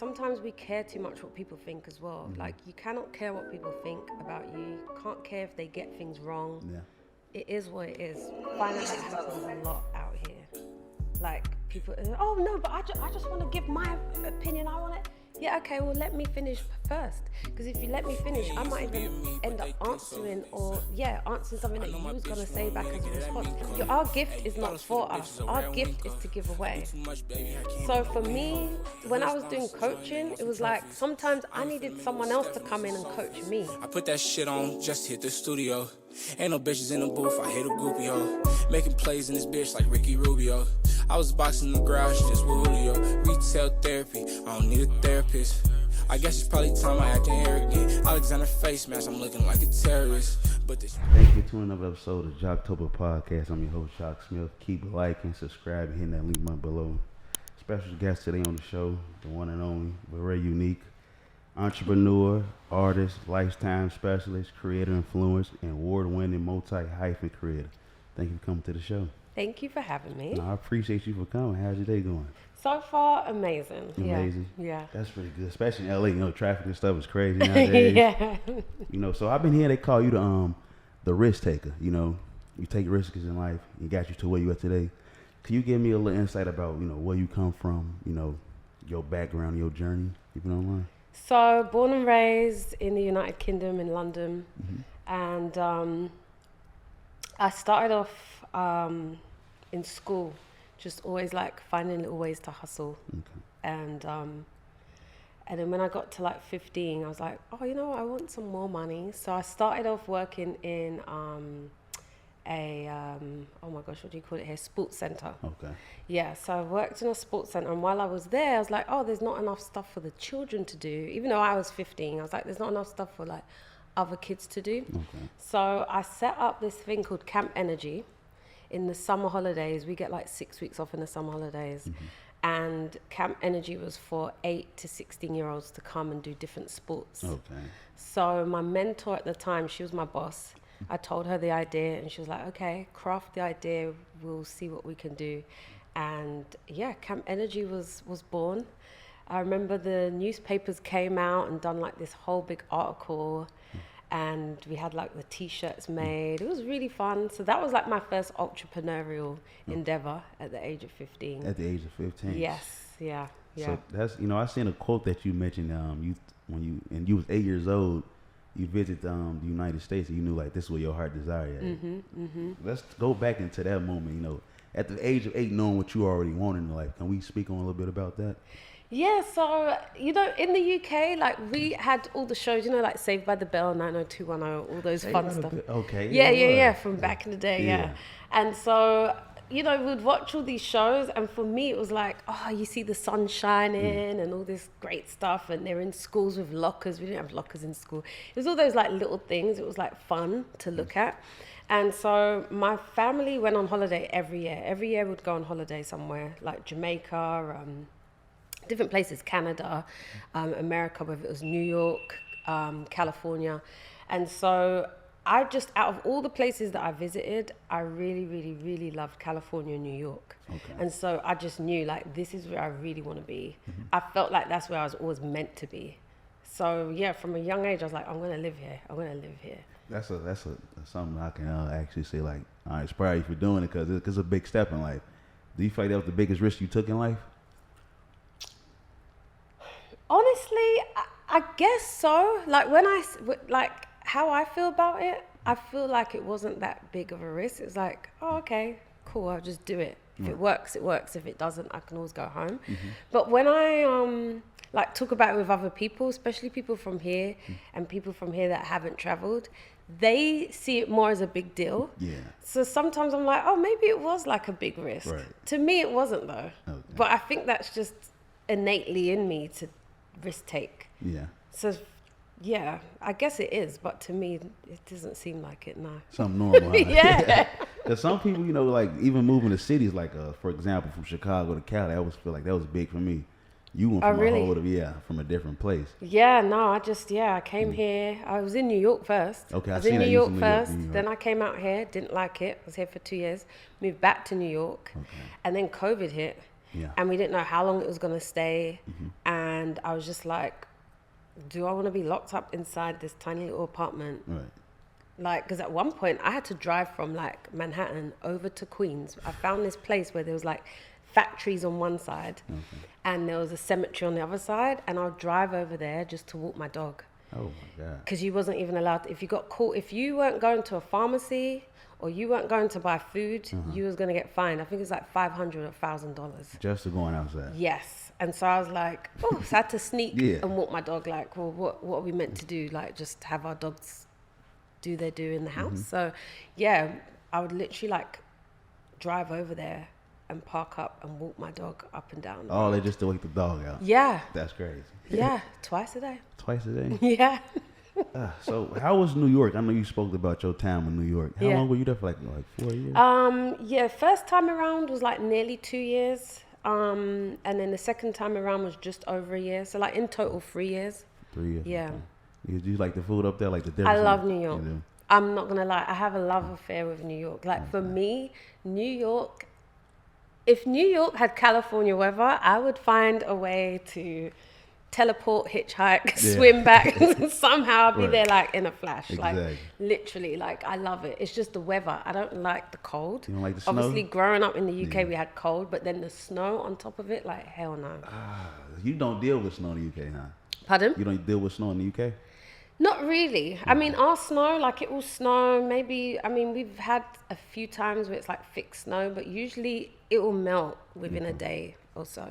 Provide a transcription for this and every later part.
sometimes we care too much what people think as well. Mm-hmm. Like, you cannot care what people think about you. You can't care if they get things wrong. Yeah. It is what it is. I find that happens a lot out here. Like, people, oh no, but I just want to give my opinion. I want to. Yeah, okay, well, let me finish first. Because if you let me finish, I might even end up answering something that you was going to say back as a response. Our gift is not for us. Our gift is to give away. So for me, when I was doing coaching, it was like sometimes I needed someone else to come in and coach me. I put that shit on, just hit the studio. Ain't no bitches in the booth, I hit a groupie, ho. Making plays in this bitch like Ricky Rubio. I was boxing the garage just with Julio. Retail therapy, I don't need a therapist. I guess it's probably time I acting arrogant. Alexander face mask, I'm looking like a terrorist. But this. Thank you to another episode of JOCTOBER Podcast. I'm your host, Jock Smith. Keep liking, subscribing, hitting that link button below. Special guest today on the show, the one and only, but very unique. Entrepreneur, artist, lifetime specialist, creator, influence, and award-winning multi-hyphen creator. Thank you for coming to the show. Thank you for having me. No, I appreciate you for coming. How's your day going? So far, amazing. Amazing? Yeah. That's pretty good, especially in LA. You know, traffic and stuff is crazy nowadays. Yeah. You know, so I've been hearing they call you the risk taker. You know, you take risks in life. You got you to where you are today. Can you give me a little insight about, you know, where you come from, you know, your background, your journey, if you don't mind? So, born and raised in the United Kingdom in London. Mm-hmm. And I started off in school, just always like finding little ways to hustle. Okay. And then when I got to like 15, I was like, oh, you know, I want some more money. So I started off working in oh my gosh, what do you call it here? Sports center. Okay. Yeah, so I worked in a sports center, and while I was there, I was like, oh, there's not enough stuff for the children to do. Even though I was 15, I was like, there's not enough stuff for like other kids to do. Okay. So I set up this thing called Camp Energy. In the summer holidays, we get like 6 weeks off in the summer holidays. Mm-hmm. And Camp Energy was for 8 to 16-year-olds to come and do different sports. Okay. So my mentor at the time, she was my boss. I told her the idea, and she was like, okay, craft the idea, we'll see what we can do. And yeah, Camp Energy was born. I remember the newspapers came out and done like this whole big article, and we had like the t-shirts made. It was really fun. So that was like my first entrepreneurial endeavor at the age of 15. At the age of 15? Yes, yeah. So that's, you know, I seen a quote that you mentioned, you was 8 years old, you visited the United States, and you knew like this is where your heart desired. Mm-hmm, mm-hmm. Let's go back into that moment, you know, at the age of 8, knowing what you already wanted in life. Can we speak on a little bit about that? Yeah, so, you know, in the UK, like, we had all the shows, you know, like Saved by the Bell, 90210, all those fun stuff. Okay. Yeah, from back in the day, yeah. And so, you know, we'd watch all these shows, and for me, it was like, oh, you see the sun shining and all this great stuff, and they're in schools with lockers. We didn't have lockers in school. It was all those, like, little things. It was, like, fun to look at. And so my family went on holiday every year. Every year we'd go on holiday somewhere, like Jamaica, different places, Canada, America, whether it was New York, California. And so I just, out of all the places that I visited, I really, really, really loved California and New York. Okay. And so I just knew, like, this is where I really want to be. Mm-hmm. I felt like that's where I was always meant to be. So yeah, from a young age, I was like, I'm going to live here. I'm going to live here. That's something I can actually say, like, I inspire you for doing it, because it's a big step in life. Do you feel like that was the biggest risk you took in life? Honestly, I guess so. Like, how I feel about it, I feel like it wasn't that big of a risk. It's like, oh, okay, cool, I'll just do it. If it works, it works. If it doesn't, I can always go home. Mm-hmm. But when I talk about it with other people, especially people from here and people from here that haven't traveled, they see it more as a big deal. Yeah. So sometimes I'm like, oh, maybe it was like a big risk. Right. To me, it wasn't though. Okay. But I think that's just innately in me to risk take. Yeah. So yeah, I guess it is, but to me, it doesn't seem like it now. Something normal. Yeah. Because some people, you know, like even moving to cities, like for example, from Chicago to Cali, I always feel like that was big for me. You went from from a different place. Yeah, no, I came here. I was in New York first. Okay, I was in New York first. Then I came out here, didn't like it. I was here for 2 years, moved back to New York, and then COVID hit. and we didn't know how long it was going to stay. And I was just like, do I want to be locked up inside this tiny little apartment? Right. Like, because at one point I had to drive from like Manhattan over to Queens. I found this place where there was like factories on one side and there was a cemetery on the other side, and I'll drive over there just to walk my dog. Oh my God. Because you wasn't even allowed if you got caught, if you weren't going to a pharmacy or you weren't going to buy food, you was going to get fined. I think it's like $500 or $1,000. Just for going outside. Yes. And so I was like, oh, so I had to sneak and walk my dog. Like, well, what are we meant to do? Like, just have our dogs do their do in the house. So yeah, I would literally like drive over there and park up and walk my dog up and down. Oh, they just to wake the dog out. Yeah. That's crazy. Yeah, twice a day. Twice a day? Yeah. So how was New York? I know you spoke about your time in New York. How long were you there for? Like 4 years? Yeah, first time around was like nearly 2 years. And then the second time around was just over a year. So like in total 3 years. 3 years. Yeah. Okay. Do you like the food up there? Like the difference? I love New York. I'm not gonna lie, I have a love affair with New York. Like for me, New York, if New York had California weather, I would find a way to teleport, hitchhike, swim back. Somehow I'll be there like in a flash. Exactly. Like literally, like I love it. It's just the weather. I don't like the cold. You don't like the snow? Obviously, growing up in the UK, we had cold, but then the snow on top of it, like hell no. You don't deal with snow in the UK, huh? Pardon? You don't deal with snow in the UK? Not really. I mean, our snow, like it will snow maybe, I mean, we've had a few times where it's like thick snow, but usually it will melt within a day or so.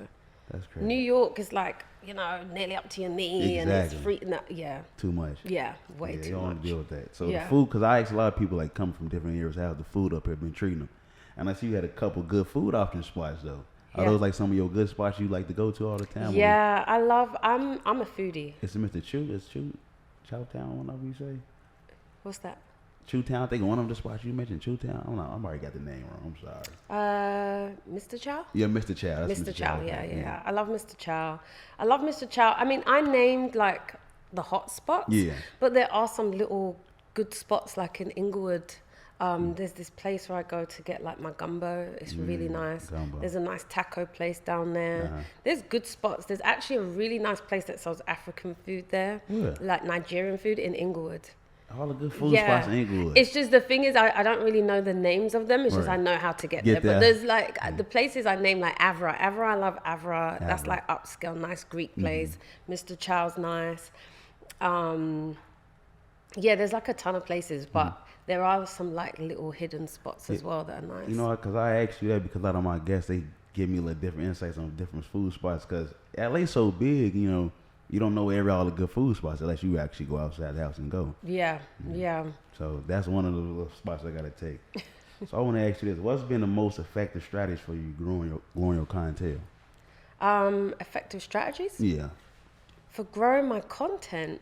That's crazy. New York is like, you know, nearly up to your knee and it's freezing. Yeah. Too much. Yeah, way too much. You don't want to deal with that. So the food, because I asked a lot of people like come from different areas how the food up here been treating them. And I see you had a couple good food option spots though. Are those like some of your good spots you like to go to all the time? Yeah, I'm a foodie. It's Mr. Chew. It's Chowtown, whatever you say. What's that? Chewtown. I think one of the spots you mentioned, Chewtown. I don't know. I already got the name wrong. I'm sorry. Mr. Chow? Yeah, Mr. Chow. That's Mr. Chow. Yeah. I love Mr. Chow. I love Mr. Chow. I mean, I named like the hot spots. Yeah. But there are some little good spots like in Inglewood. There's this place where I go to get like my gumbo. It's really nice. Gumbo. There's a nice taco place down there. There's good spots. There's actually a really nice place that sells African food there, like Nigerian food in Inglewood. All the good food spots in Inglewood. It's just the thing is I don't really know the names of them. It's just I know how to get there. But there's like the places I name like Avra. I love Avra. That's like upscale, nice Greek place. Mr. Chow's nice. Yeah, there's like a ton of places, but there are some like little hidden spots as well that are nice. You know, because I asked you that because a lot of my guests, they give me a little different insights on different food spots because LA's so big, you know, you don't know all the good food spots unless you actually go outside the house and go. Yeah. So that's one of the little spots I got to take. So I want to ask you this. What's been the most effective strategy for you growing your clientele? Effective strategies? Yeah. For growing my content?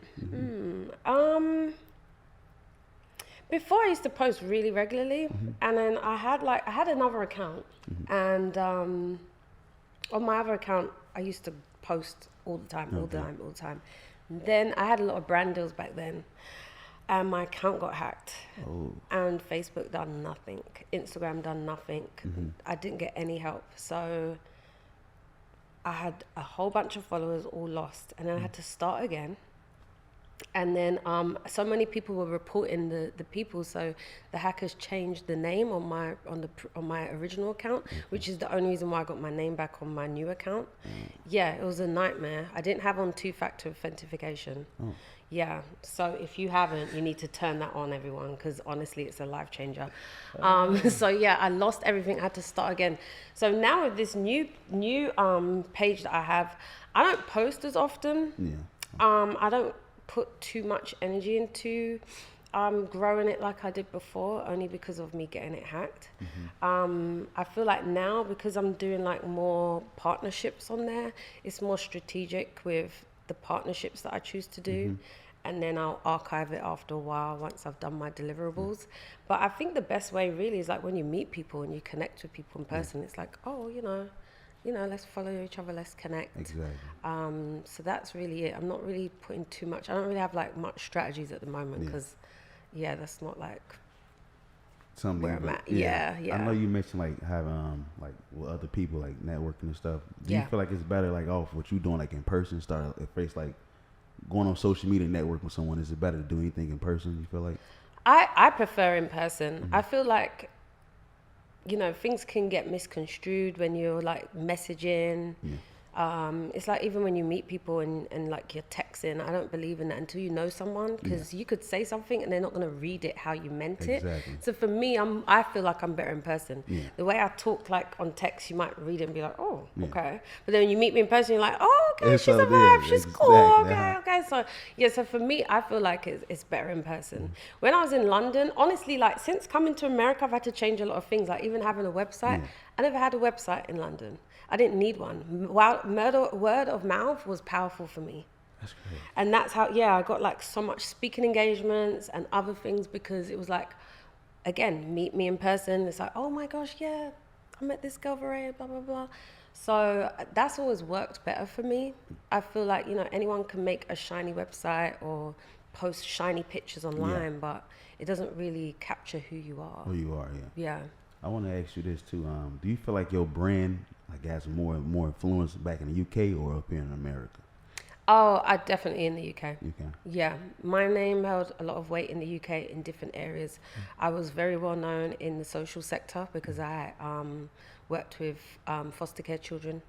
Before I used to post really regularly, and then I had another account, and on my other account I used to post all the time. Then I had a lot of brand deals back then, and my account got hacked. And Facebook done nothing, Instagram done nothing. I didn't get any help, so I had a whole bunch of followers all lost, and then I had to start again. And then so many people were reporting the people, so the hackers changed the name on my original account, which is the only reason why I got my name back on my new account. Yeah, it was a nightmare. I didn't have on 2-factor authentication. Yeah, so if you haven't, you need to turn that on, everyone, because honestly, it's a life changer. So yeah, I lost everything. I had to start again. So now with this new page that I have, I don't post as often. I don't put too much energy into growing it like I did before, only because of me getting it hacked. I feel like now, because I'm doing like more partnerships on there, it's more strategic with the partnerships that I choose to do. And then I'll archive it after a while once I've done my deliverables. But I think the best way really is like when you meet people and you connect with people in person, it's like, oh, you know, let's follow each other, let's connect. Exactly. So that's really it. I'm not really putting too much. I don't really have like much strategies at the moment because, that's not like. something where I'm at. Yeah. I know you mentioned like having like with other people like networking and stuff. Do you feel like it's better like off what you doing like in person, start at face like going on social media network with someone? Is it better to do anything in person? You feel like? I prefer in person. I feel like, you know, things can get misconstrued when you're like messaging. It's like even when you meet people and like you're texting, I don't believe in that until you know someone, because you could say something and they're not going to read it how you meant it. So for me, I feel like I'm better in person. The way I talk like on text, you might read it and be like, oh, okay. But then when you meet me in person, you're like, oh, okay, she's a vibe, she's cool, okay. So for me, I feel like it's better in person. When I was in London, honestly, like since coming to America, I've had to change a lot of things, like even having a website. I never had a website in London. I didn't need one. Word of mouth was powerful for me. That's great. And that's how, I got like so much speaking engagements and other things, because it was like, again, meet me in person. It's like, oh my gosh, I met this girl, blah, blah, blah. So that's always worked better for me. I feel like, you know, anyone can make a shiny website or post shiny pictures online, but it doesn't really capture who you are. Who you are, Yeah. I want to ask you this too. Do you feel like your brand like has more influence back in the UK or up here in America? Oh, I definitely in the UK. UK. Yeah, my name held a lot of weight in the UK in different areas. I was very well known in the social sector because I worked with foster care children.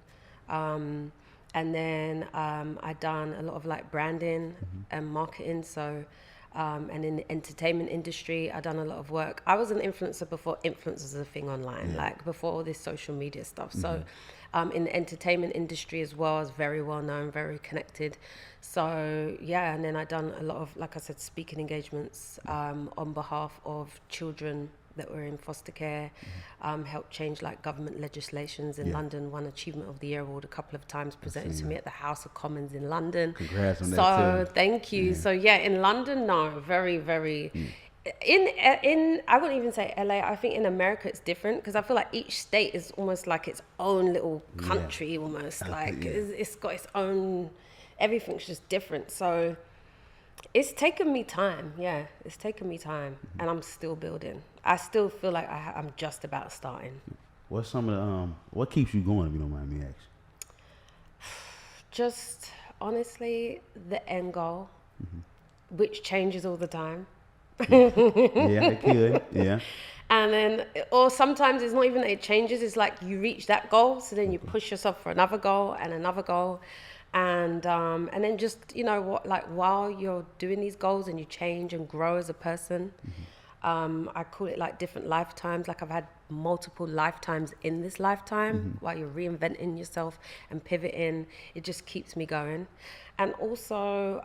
And then I done a lot of like branding and marketing. So, and in the entertainment industry, I done a lot of work. I was an influencer before influencers was a thing online, like before all this social media stuff. So in the entertainment industry as well, I was very well known, very connected. So and then I done a lot of, like I said, speaking engagements on behalf of children that were in foster care, helped change like government legislations in London, won Achievement of the Year award a couple of times, presented to me at the House of Commons in London. Congrats on that So too. thank you. So in London, very, very, in I wouldn't even say LA, I think in America it's different, because I feel like each state is almost like its own little country almost, like it's got its own, everything's just different. So it's taken me time, it's taken me time, and I'm still building. I still feel like I'm just about starting. What's some of the, what keeps you going, if you don't mind me asking? Just honestly, the end goal, which changes all the time. It could, And then, or sometimes it's not even that it changes, it's like you reach that goal, so then you push yourself for another goal and another goal. And then just, you know what, like while you're doing these goals and you change and grow as a person, I call it like different lifetimes. Like I've had multiple lifetimes in this lifetime while you're reinventing yourself and pivoting. It just keeps me going. And also,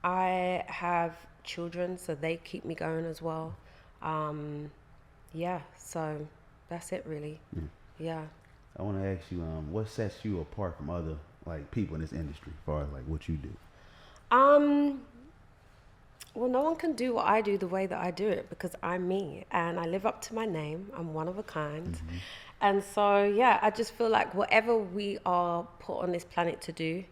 I have children, so they keep me going as well. So that's it really. I want to ask you, what sets you apart from other like people in this industry, as far as like what you do? Well, no one can do what I do the way that I do it, because I'm me and I live up to my name. I'm one of a kind. And so, I just feel like whatever we are put on this planet to do,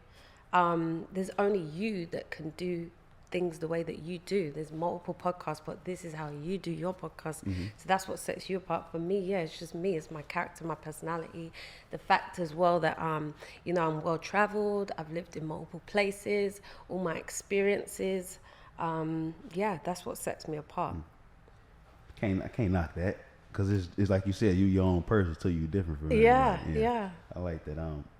there's only you that can do things the way that you do. There's multiple podcasts, but this is how you do your podcast. So that's what sets you apart. For me, it's just me. It's my character, my personality. The fact as well that, you know, I'm well traveled. I've lived in multiple places, all my experiences. That's what sets me apart. I can't knock that, because it's like you said, you your own person, so you different from everybody. I like that.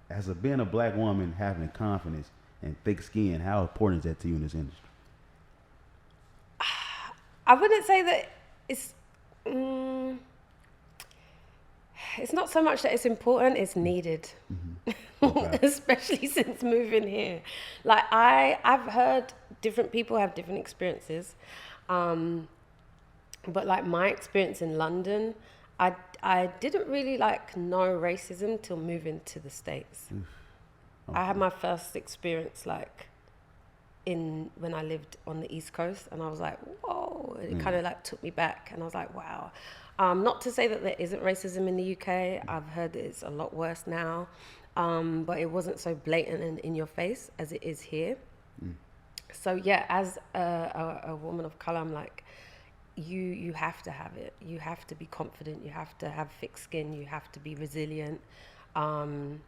As being a black woman, having confidence and thick skin, how important is that to you in this industry? I wouldn't say that it's not so much that it's important, it's needed. Especially since moving here. Like I've heard different people have different experiences. But like my experience in London, I didn't really like know racism till moving to the States. I had my first experience like when I lived on the East Coast, and I was like, whoa, it kind of like took me back, and I was like, wow. Not to say that there isn't racism in the UK. I've heard that it's a lot worse now, but it wasn't so blatant and in your face as it is here. So as a woman of color, I'm like, you have to have it. You have to be confident. You have to have thick skin. You have to be resilient. You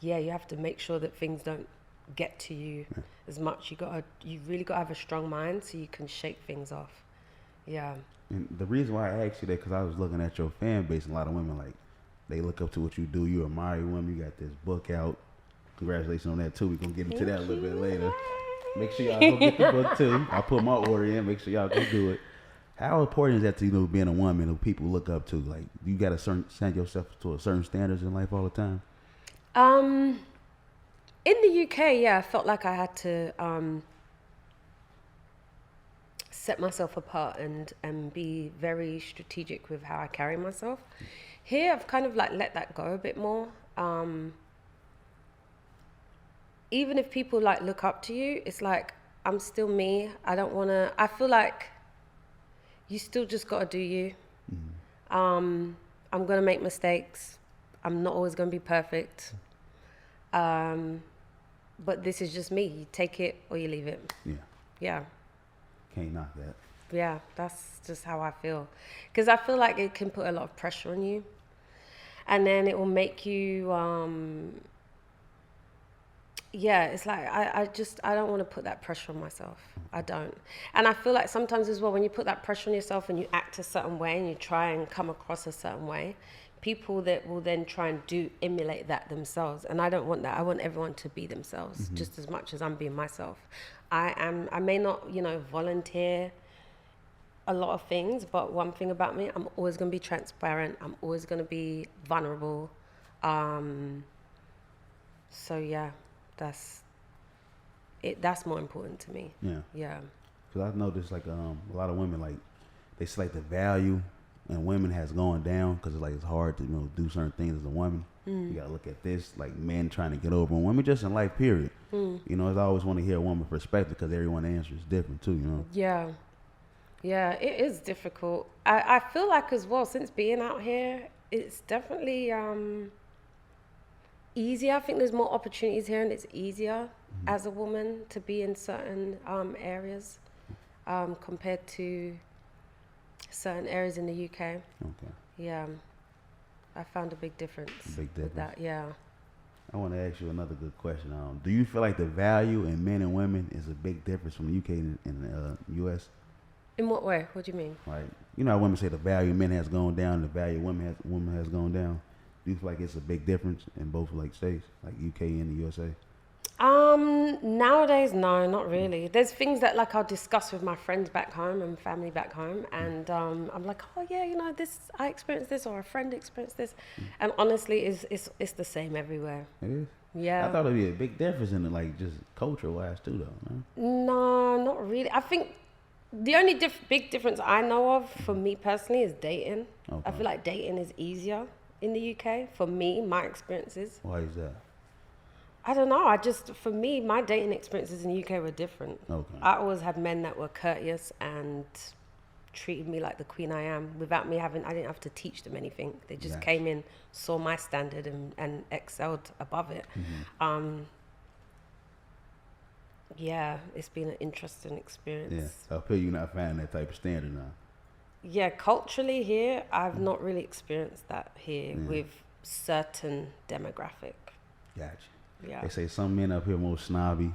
have to make sure that things don't get to you as much. You really gotta have a strong mind so you can shake things off. Yeah. And the reason why I asked you that, because I was looking at your fan base, and a lot of women, like, they look up to what you do. You admire women. You got this book out. Congratulations on that too. We're gonna get into that a little bit later. Make sure y'all go get the book too. I'll put my order in. Make sure y'all go do it. How important is that to, being a woman who people look up to? Like, you got to send yourself to a certain standards in life all the time? In the UK, I felt like I had to set myself apart and be very strategic with how I carry myself. Here, I've kind of like let that go a bit more. Even if people like look up to you, it's like, I'm still me. I feel like you still just got to do you. I'm going to make mistakes. I'm not always going to be perfect. But this is just me. You take it or you leave it. Yeah. Can't knock that. Yeah, that's just how I feel. Because I feel like it can put a lot of pressure on you. And then it will make you... it's like I don't want to put that pressure on myself. I don't. And I feel like sometimes as well, when you put that pressure on yourself and you act a certain way and you try and come across a certain way, people that will then try and emulate that themselves. And I don't want that. I want everyone to be themselves just as much as I'm being myself. I may not, volunteer a lot of things, but one thing about me, I'm always going to be transparent. I'm always going to be vulnerable. So yeah. That's more important to me. Yeah. Because I've noticed like a lot of women, like, they say like the value in women has gone down because it's hard to do certain things as a woman. You gotta look at this, like, men trying to get over on women, just in life, period. As I always want to hear a woman's perspective, because everyone's answer is different too. Yeah, it is difficult. I feel like as well, since being out here, it's definitely easier. I think there's more opportunities here, and it's easier as a woman to be in certain areas compared to certain areas in the UK. Okay. Yeah, I found a big difference. With that. Yeah. I want to ask you another good question. Do you feel like the value in men and women is a big difference from the UK and the US? In what way? What do you mean? Like, how women say the value of men has gone down, the value of women has gone down. Do you feel like it's a big difference in both states, like UK and the USA? Nowadays, no, not really. There's things that I'll discuss with my friends back home and family back home, and I'm like, oh yeah, this, I experienced this, or a friend experienced this, and honestly, it's the same everywhere. It is? Yeah. I thought it'd be a big difference in it, just culture-wise too, though. No, not really. I think the only big difference I know of for me personally is dating. Okay. I feel like dating is easier in the UK for me, my experiences. Why is that? I don't know. For me, my dating experiences in the UK were different. Okay. I always had men that were courteous and treated me like the queen I am without me I didn't have to teach them anything. They just came in, saw my standard and excelled above it. Yeah, it's been an interesting experience. Yeah, I feel you're not finding that type of standard now. Yeah, culturally here, I've not really experienced that here with certain demographic. Gotcha. Yeah. They say some men up here more snobby.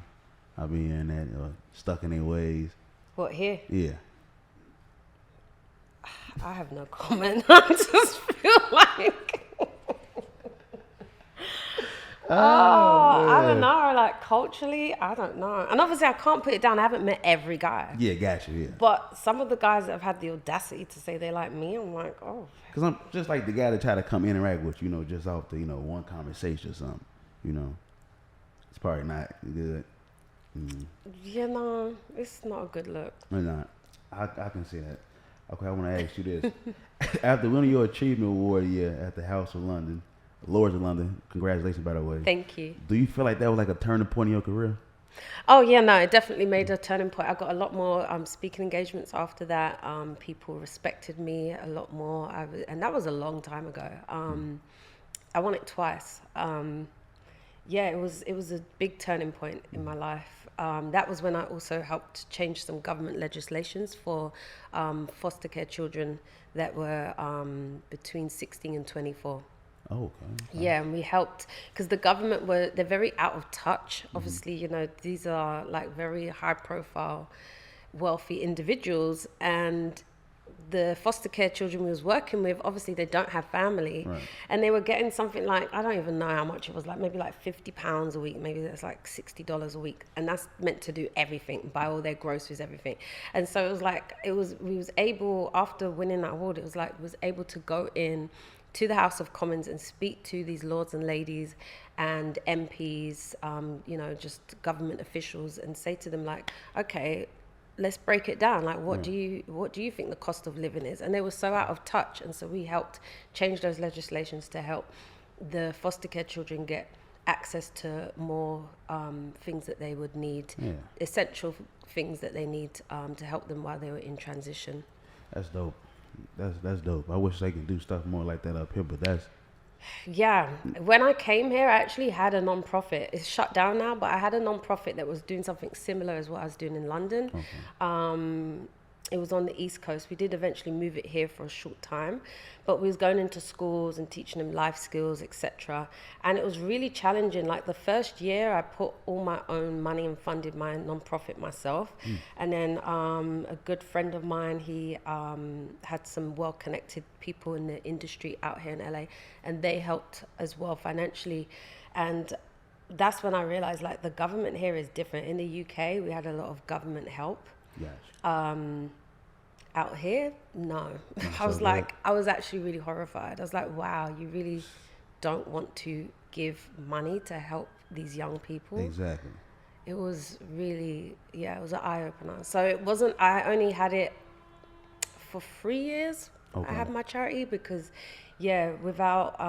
I be hearing that, stuck in their ways. What, here? Yeah. I have no comment. I just feel like... I don't know. Culturally, I don't know. And obviously, I can't put it down. I haven't met every guy. Yeah, gotcha, yeah. But some of the guys that have had the audacity to say they like me, I'm like, oh. Because I'm just like the guy that try to come interact with you, just off the, one conversation or something, It's probably not good. It's not a good look. It's not. I can see that. Okay, I want to ask you this. After winning your achievement award at the House of London, Lords of London, congratulations, by the way. Thank you. Do you feel like that was a turning point in your career? Oh, yeah, no, it definitely made a turning point. I got a lot more speaking engagements after that. People respected me a lot more. And that was a long time ago. I won it twice. yeah, it was a big turning point in my life. That was when I also helped change some government legislations for foster care children that were between 16 and 24. Oh, okay. Yeah, and we helped because the government they're very out of touch. Obviously, you know, these are like very high profile, wealthy individuals, and the foster care children we was working with, obviously they don't have family, Right. and they were getting something like, I don't even know how much it was, like maybe like £50 a week, maybe that's like $60 a week, and that's meant to do everything, buy all their groceries, everything. And so it was like, we was able, after winning that award, it was like, was able to go in to the House of Commons and speak to these lords and ladies and MPs, you know, just government officials, and say to them like, okay, let's break it down. Like, what do you think the cost of living is? And they were so out of touch, and so we helped change those legislations to help the foster care children get access to more things that they would need, essential things that they need to help them while they were in transition. That's dope. That's dope. I wish they could do stuff more like that up here, but that's... Yeah. When I came here, I actually had a non-profit. It's shut down now, but I had a non-profit that was doing something similar as what I was doing in London. Okay. It was on the East Coast. We did eventually move it here for a short time, but we was going into schools and teaching them life skills, etc. And it was really challenging. Like the first year, I put all my own money and funded my non-profit myself. And then a good friend of mine, he had some well-connected people in the industry out here in LA, and they helped as well financially. And that's when I realized like the government here is different. In the UK, we had a lot of government help. Yes. Out here, no. I was like, I was actually really horrified. I was like, wow, you really don't want to give money to help these young people. Exactly. It was really, it was an eye-opener. So it wasn't, I only had it for 3 years. Okay. I had my charity because, without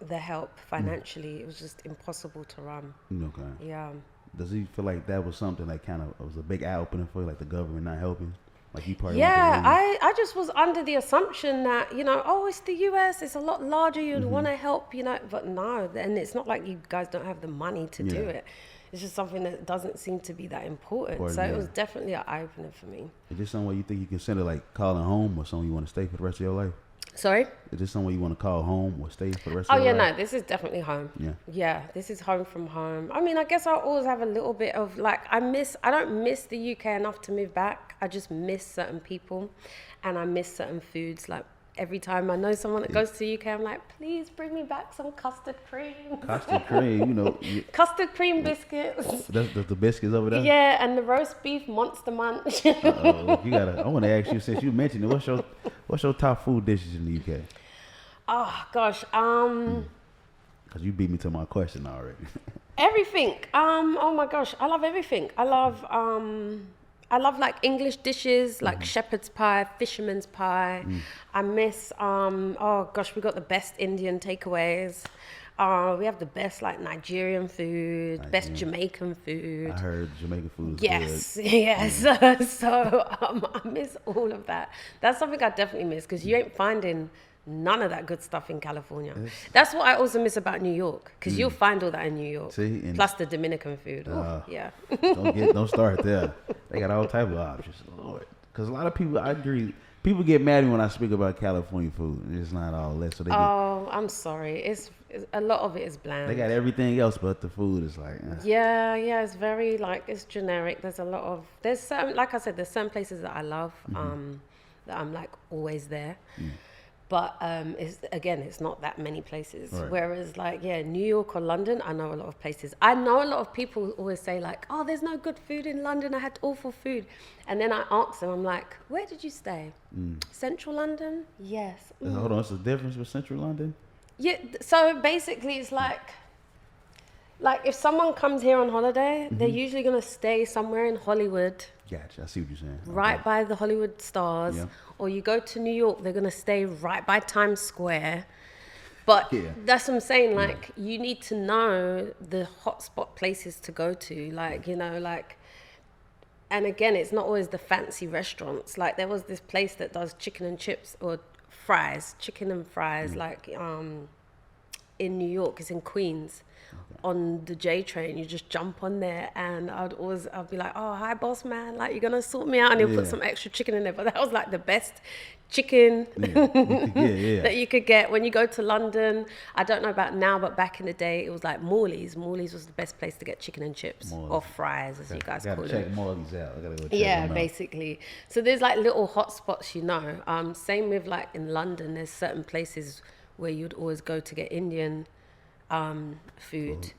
the help financially, it was just impossible to run. Okay. Yeah. Does he feel like that was something that kind of was a big eye-opener for you, like the government not helping? Like you probably I just was under the assumption that, you know, it's the US, it's a lot larger, you'd want to help, you know, but no, and it's not like you guys don't have the money to do it. It's just something that doesn't seem to be that important. So it was definitely an eye-opener for me. Is this somewhere you think you consider like calling home, or somewhere you want to stay for the rest of your life? Sorry? Is this somewhere you want to call home or stay for the rest of your life? No, this is definitely home. Yeah. Yeah, this is home from home. I mean, I guess I always have a little bit of like, I don't miss the UK enough to move back. I just miss certain people, and I miss certain foods. Like every time I know someone that goes to the UK, I'm like, please bring me back some custard cream. Custard cream, you know. Custard cream biscuits. That's the biscuits over there? Yeah, and the roast beef Monster Munch. I want to ask you, since you mentioned it, what's your top food dishes in the UK? Oh, gosh. Because you beat me to my question already. Everything. Oh, my gosh. I love everything. I love like English dishes, like shepherd's pie, fisherman's pie. I miss, we got the best Indian takeaways. We have the best like Nigerian food, best Jamaican food. I heard Jamaican food is good. Yes. So I miss all of that. That's something I definitely miss, because you ain't finding none of that good stuff in California. That's what I also miss about New York, because you'll find all that in New York. See, plus the Dominican food. Don't start there. They got all type of options, Lord. Because a lot of people, I agree, people get mad at me when I speak about California food. It's not all that. So I'm sorry. It's a lot of it is bland. They got everything else, but the food is like. Yeah. It's very like, it's generic. There's certain, like I said, there's certain places that I love, that I'm like always there. But it's not that many places. Right. Whereas like, New York or London, I know a lot of places. I know a lot of people always say like, oh, there's no good food in London. I had awful food. And then I ask them, I'm like, where did you stay? Central London? Yes. Hold on, what's the difference with Central London? Yeah, so basically it's like if someone comes here on holiday, they're usually going to stay somewhere in Hollywood. Gotcha, I see what you're saying. Right by the Hollywood stars. Yeah. Or you go to New York, they're going to stay right by Times Square. But that's what I'm saying, like, you need to know the hotspot places to go to. Like, you know, like, and again, it's not always the fancy restaurants. Like, there was this place that does chicken and chips or chicken and fries, like, in New York. It's in Queens. On the J train, you just jump on there, and I'd be like, oh, hi boss man, like, you're gonna sort me out, and he'll put some extra chicken in there. But that was like the best chicken that you could get when you go to London. I don't know about now, but back in the day it was like Morley's was the best place to get chicken and chips or fries, as you guys call it. Check Morley's out. I gotta go check them out. Basically. So there's like little hot spots, same with like in London, there's certain places where you'd always go to get Indian food,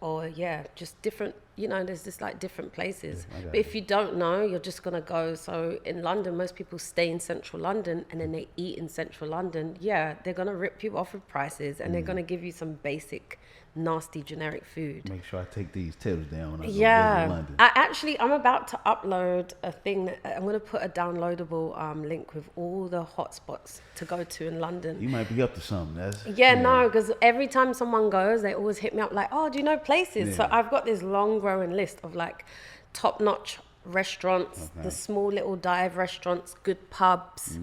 or just different, there's just like different places. But if you don't know, you're just gonna go. So in London, most people stay in central London and then they eat in central London. They're gonna rip you off with prices, and they're gonna give you some basic nasty generic food. Make sure I take these tips down when I go visit London. I'm about to upload a thing that I'm going to put a downloadable link with all the hotspots to go to in London. You might be up to something. No, because every time someone goes, they always hit me up like, oh, do you know places? So I've got this long growing list of like top-notch restaurants, the small little dive restaurants, good pubs,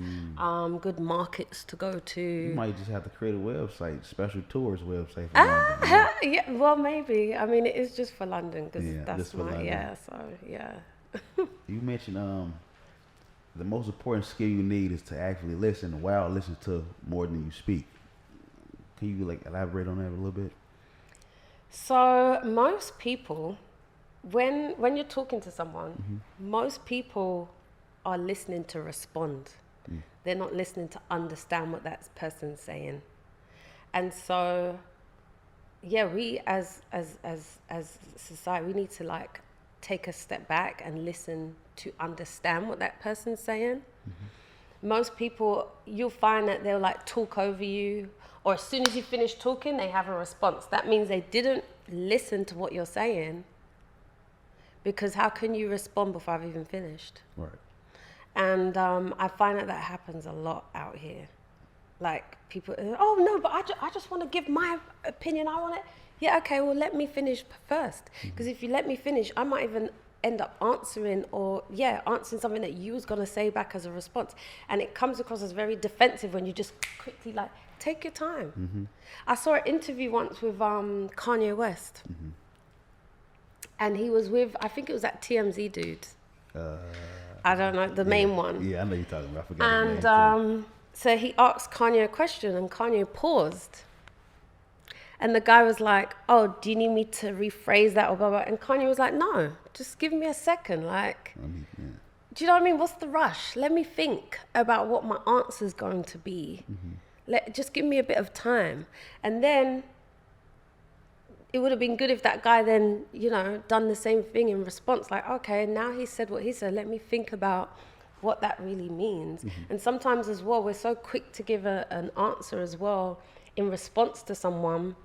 good markets to go to. You might just have to create a website, special tours website for London. Well, maybe. I mean, it is just for London, because that's my London. You mentioned the most important skill you need is to actually listen while listening to more than you speak. Can you like elaborate on that a little bit? So most people, when you're talking to someone, most people are listening to respond. They're not listening to understand what that person's saying. And so, we as society, we need to like take a step back and listen to understand what that person's saying. Most people, you'll find that they'll like talk over you, or as soon as you finish talking, they have a response. That means they didn't listen to what you're saying. Because how can you respond before I've even finished? Right. And I find that happens a lot out here. Like people, oh no, but I just want to give my opinion. I want it. Yeah, okay, well let me finish first. Because if you let me finish, I might even end up answering something that you was going to say back as a response. And it comes across as very defensive when you just quickly like, take your time. I saw an interview once with Kanye West. And he was with, I think it was that TMZ dude. I don't know, the main one. Yeah, I know you're talking about. I forgot his name, so he asked Kanye a question, and Kanye paused. And the guy was like, oh, do you need me to rephrase that or blah, blah? And Kanye was like, no, just give me a second. Like, do you know what I mean? What's the rush? Let me think about what my answer's going to be. Just give me a bit of time. And then it would have been good if that guy then, done the same thing in response. Like, okay, now he said what he said. Let me think about what that really means. And sometimes as well, we're so quick to give an answer as well in response to someone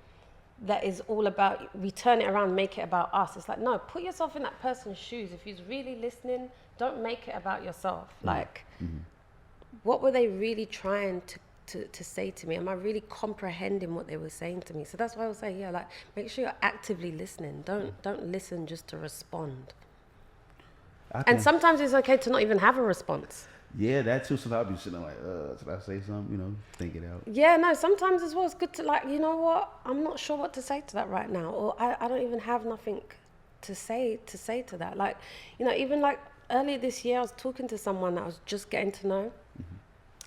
that is all about, we turn it around, make it about us. It's like, no, put yourself in that person's shoes. If he's really listening, don't make it about yourself. Like, what were they really trying to say to me? Am I really comprehending what they were saying to me? So that's why I would say, like, make sure you're actively listening. Don't listen just to respond. And sometimes it's okay to not even have a response. Yeah, that too. So I'll be sitting there like, should I say something? Think it out. Yeah, no, sometimes as well, it's good to like, you know what? I'm not sure what to say to that right now. Or I don't even have nothing to say to that. Like, even like earlier this year, I was talking to someone that I was just getting to know.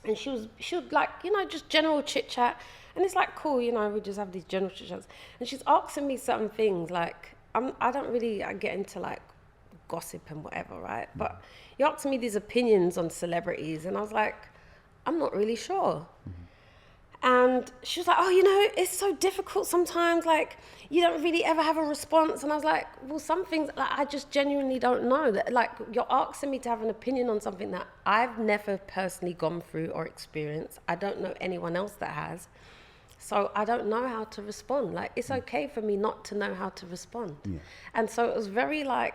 And she would like, just general chit chat. And it's like, cool, we just have these general chit chats. And she's asking me certain things like, I don't really get into like gossip and whatever, right? But you're asking me these opinions on celebrities. And I was like, I'm not really sure. And she was like, oh, it's so difficult sometimes. Like, you don't really ever have a response. And I was like, well, some things like, I just genuinely don't know. That like, you're asking me to have an opinion on something that I've never personally gone through or experienced. I don't know anyone else that has. So I don't know how to respond. Like, it's okay for me not to know how to respond. And so it was very like,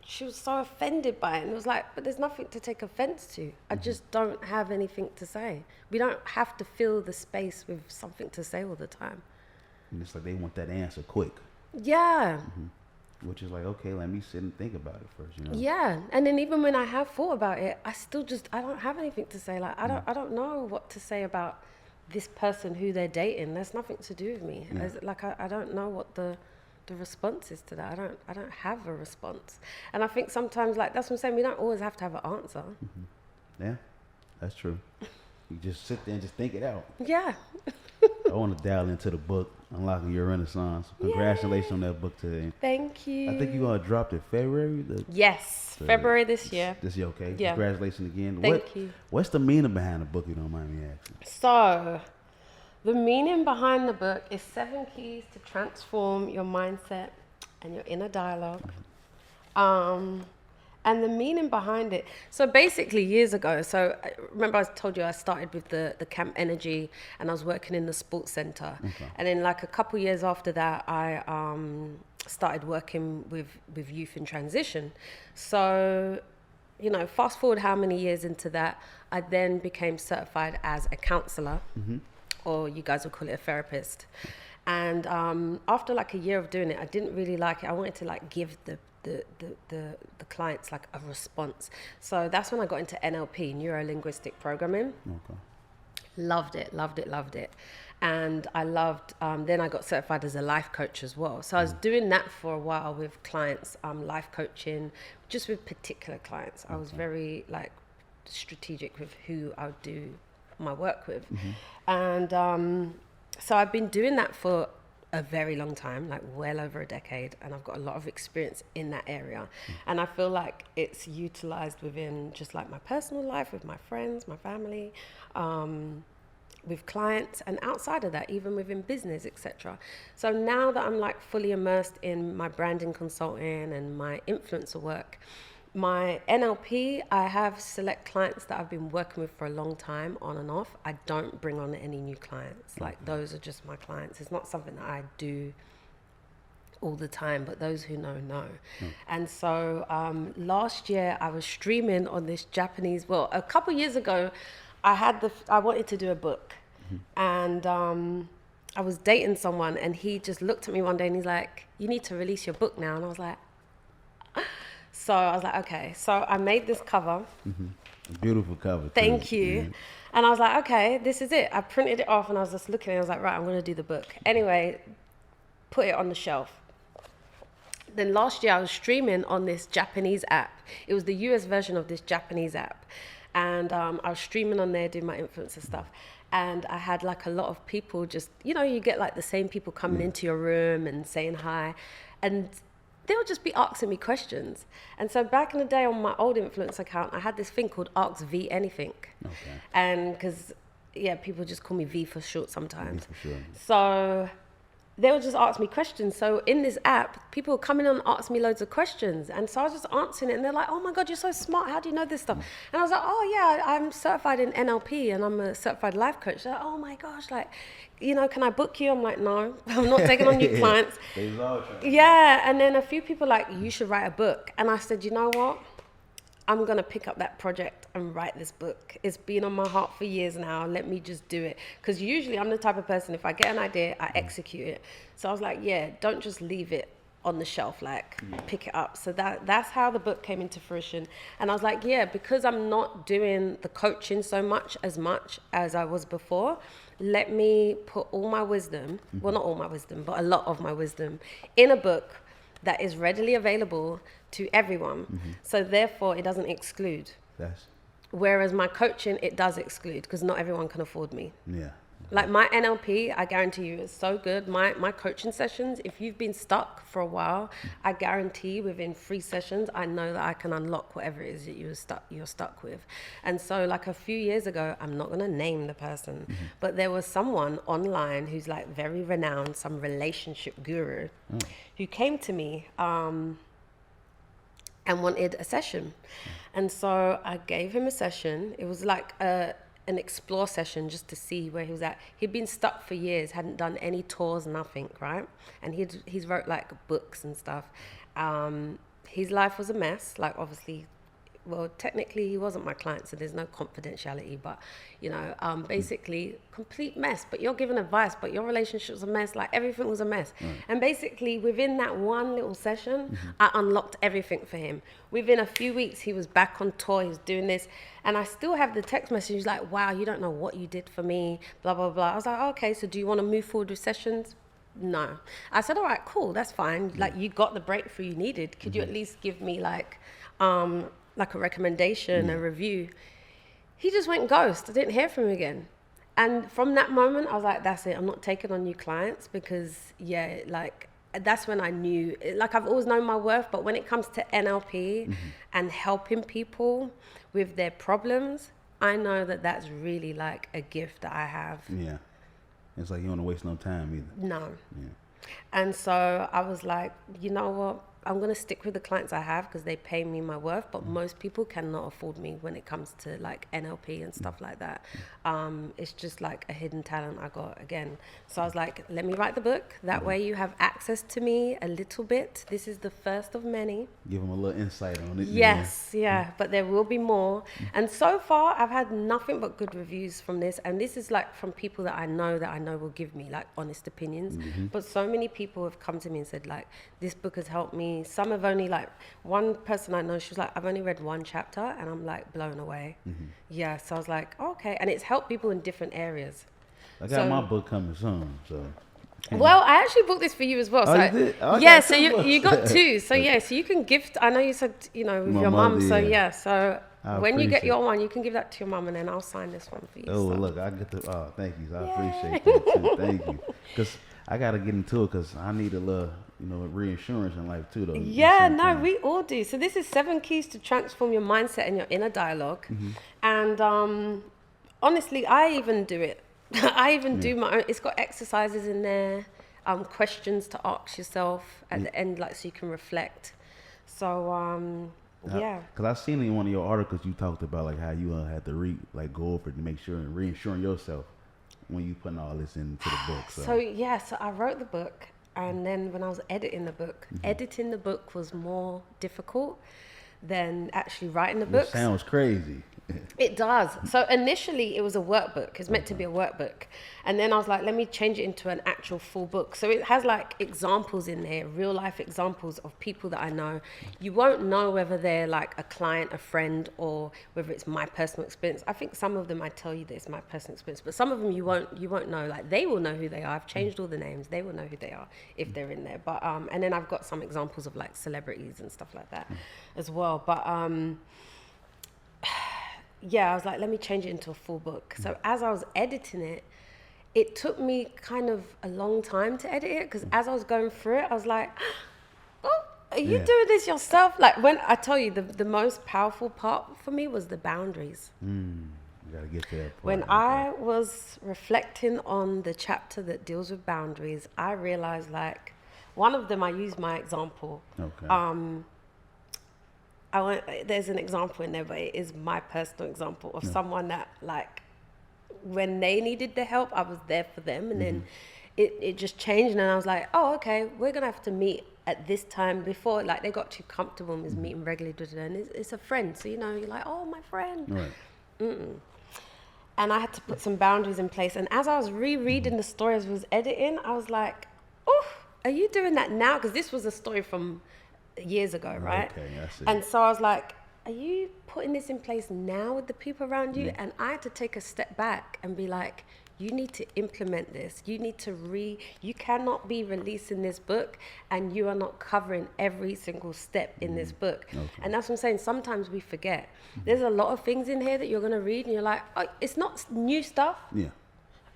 she was so offended by it. And it was like, but there's nothing to take offense to. I just don't have anything to say. We don't have to fill the space with something to say all the time. And it's like they want that answer quick. Yeah. Which is like, okay, let me sit and think about it first, Yeah. And then even when I have thought about it, I still I don't have anything to say. Like, I don't know what to say about this person who they're dating, there's nothing to do with me. I don't know what the response is to that. I don't have a response. And I think sometimes, like, that's what I'm saying, we don't always have to have an answer. Mm-hmm. Yeah, that's true. You just sit there and just think it out. Yeah. I want to dial into the book, Unlocking Your Renaissance. Congratulations on that book today. Thank you. I think you dropped it February? Yes, February this year. This year, okay. Yeah. Congratulations again. Thank you. What's the meaning behind the book, you don't mind me asking? So, the meaning behind the book is 7 keys to transform your mindset and your inner dialogue. And the meaning behind it. So basically years ago, so remember I told you I started with the camp energy and I was working in the sports center. Okay. And then like a couple years after that, I started working with youth in transition. So, you know, fast forward how many years into that, I then became certified as a counselor, or you guys would call it a therapist. And after like a year of doing it, I didn't really like it. I wanted to like give the clients like a response. So that's when I got into NLP, neuro-linguistic programming. Okay. Loved it. And I loved, then I got certified as a life coach as well. So I was doing that for a while with clients, life coaching, just with particular clients. I was very like strategic with who I would do my work with. And so I've been doing that for a very long time, like well over a decade, and I've got a lot of experience in that area. And I feel like it's utilized within just like my personal life, with my friends, my family, with clients, and outside of that, even within business, etc. So now that I'm like fully immersed in my branding consulting and my influencer work, my NLP, I have select clients that I've been working with for a long time, on and off. I don't bring on any new clients. Like, those are just my clients. It's not something that I do all the time, but those who know. And so last year I was streaming on this Japanese, well, a couple years ago, I wanted to do a book. And I was dating someone, and he just looked at me one day and he's like, "You need to release your book now." And I was like, so I was like, okay. So I made this cover. A beautiful cover. Thank you. Yeah. And I was like, okay, this is it. I printed it off and I was just looking and I was like, right, I'm going to do the book. Anyway, put it on the shelf. Then last year I was streaming on this Japanese app. It was the US version of this Japanese app. And I was streaming on there, doing my influencer stuff. And I had like a lot of people just, you know, you get like the same people coming into your room and saying hi. And they'll just be asking me questions. And so back in the day on my old influence account, I had this thing called Ask V Anything. Okay. And because, people just call me V for short sometimes. V for sure. So they would just ask me questions. So in this app, people would come in and ask me loads of questions. And so I was just answering it. And they're like, "Oh my God, you're so smart. How do you know this stuff?" And I was like, "Oh yeah, I'm certified in NLP and I'm a certified life coach." They're like, "Oh my gosh, like, you know, can I book you?" I'm like, "No, I'm not taking on new clients." Yeah. And then a few people like, "You should write a book." And I said, "You know what? I'm going to pick up that project and write this book. It's been on my heart for years now. Let me just do it." Because usually I'm the type of person, if I get an idea, I execute it. So I was like, don't just leave it on the shelf, like pick it up. So that's how the book came into fruition. And I was like, because I'm not doing the coaching so much as I was before, let me put all my wisdom, well, not all my wisdom, but a lot of my wisdom in a book that is readily available to everyone. So therefore it doesn't exclude. Yes. Whereas my coaching, it does exclude, because not everyone can afford me. Yeah. Like my NLP, I guarantee you, is so good. My coaching sessions, if you've been stuck for a while, I guarantee within 3 sessions, I know that I can unlock whatever it is that you're stuck with. And so like a few years ago, I'm not going to name the person, but there was someone online who's like very renowned, some relationship guru, who came to me and wanted a session. And so I gave him a session. It was like an explore session just to see where he was at. He'd been stuck for years, hadn't done any tours, nothing, right? And he's wrote like books and stuff. His life was a mess, like obviously well, technically he wasn't my client, so there's no confidentiality, but, you know, basically complete mess, but you're giving advice, but your relationship was a mess, like everything was a mess. And basically within that one little session, I unlocked everything for him. Within a few weeks, he was back on tour, he was doing this, and I still have the text message like, wow, you don't know what you did for me, blah, blah, blah. I was like, okay, so do you want to move forward with sessions? No. I said, all right, cool, that's fine. Like, you got the breakthrough you needed. Could you at least give me like a recommendation, a review? He just went ghost. I didn't hear from him again. And from that moment, I was like, that's it. I'm not taking on new clients because, like, that's when I knew, like, I've always known my worth, but when it comes to NLP and helping people with their problems, I know that that's really like a gift that I have. Yeah. It's like you don't want to waste no time either. No. Yeah. And so I was like, you know what? I'm going to stick with the clients I have because they pay me my worth, but most people cannot afford me when it comes to like NLP and stuff like that. It's just like a hidden talent I got again. So I was like, let me write the book. That way you have access to me a little bit. This is the first of many. Give them a little insight on it. Yes, yeah, but there will be more. And so far, I've had nothing but good reviews from this. And this is like from people that I know will give me like honest opinions. But so many people have come to me and said like, this book has helped me. Some have only like, one person I know, she was like, I've only read one chapter and I'm like blown away. Yeah, so I was like, oh, okay. And it's helped people in different areas. I got my book coming soon, so. Well, I actually booked this for you as well. Oh, So you did? Oh, yeah, so you got two. So yeah, so you can gift, I know you said, you know, with My your mum. mother, So yeah. yeah, so I when you get appreciate your one, you can give that to your mum and then I'll sign this one for you. Oh, so. look, I get the, oh, thank you. I appreciate that too. Thank you. Because I got to get into it because I need a little, you know, reinsurance in life too, though. Yeah, no, we all do. So this is 7 keys to transform your mindset and your inner dialogue. And honestly, I even do it. I even do my own. It's got exercises in there, questions to ask yourself at the end, like so you can reflect. So yeah. Because I seen in one of your articles you talked about like how you had to go over it to make sure and reinsuring yourself when you putting all this into the book. So yeah, so I wrote the book, and then when I was editing the book was more difficult than actually writing the book. Sounds crazy. It does. So initially it was a workbook. It's meant to be a workbook. And then I was like, let me change it into an actual full book. So it has like examples in there, real life examples of people that I know. You won't know whether they're like a client, a friend, or whether it's my personal experience. I think some of them I tell you that it's my personal experience, but some of them you won't know. Like they will know who they are. I've changed all the names. They will know who they are if they're in there. But and then I've got some examples of like celebrities and stuff like that as well. But yeah, I was like, let me change it into a full book. So as I was editing it, it took me kind of a long time to edit it because as I was going through it, I was like, oh, are you doing this yourself? Like when I tell you the most powerful part for me was the boundaries. You gotta get to that part. When I was reflecting on the chapter that deals with boundaries, I realized like one of them, I used my example. Okay. There's an example in there, but it is my personal example of someone that like when they needed the help, I was there for them. And then it just changed. And I was like, oh, okay, we're going to have to meet at this time before like they got too comfortable and was meeting regularly. And it's a friend. So, you know, you're like, oh, my friend. Right. And I had to put some boundaries in place. And as I was rereading the story as I was editing, I was like, oh, are you doing that now? Because this was a story from years ago, right? Okay, I see. And so I was like, are you putting this in place now with the people around you? And I had to take a step back and be like, you need to implement this. You need to you cannot be releasing this book and you are not covering every single step in this book. Okay. And that's what I'm saying. Sometimes we forget. There's a lot of things in here that you're going to read and you're like, oh, it's not new stuff. Yeah.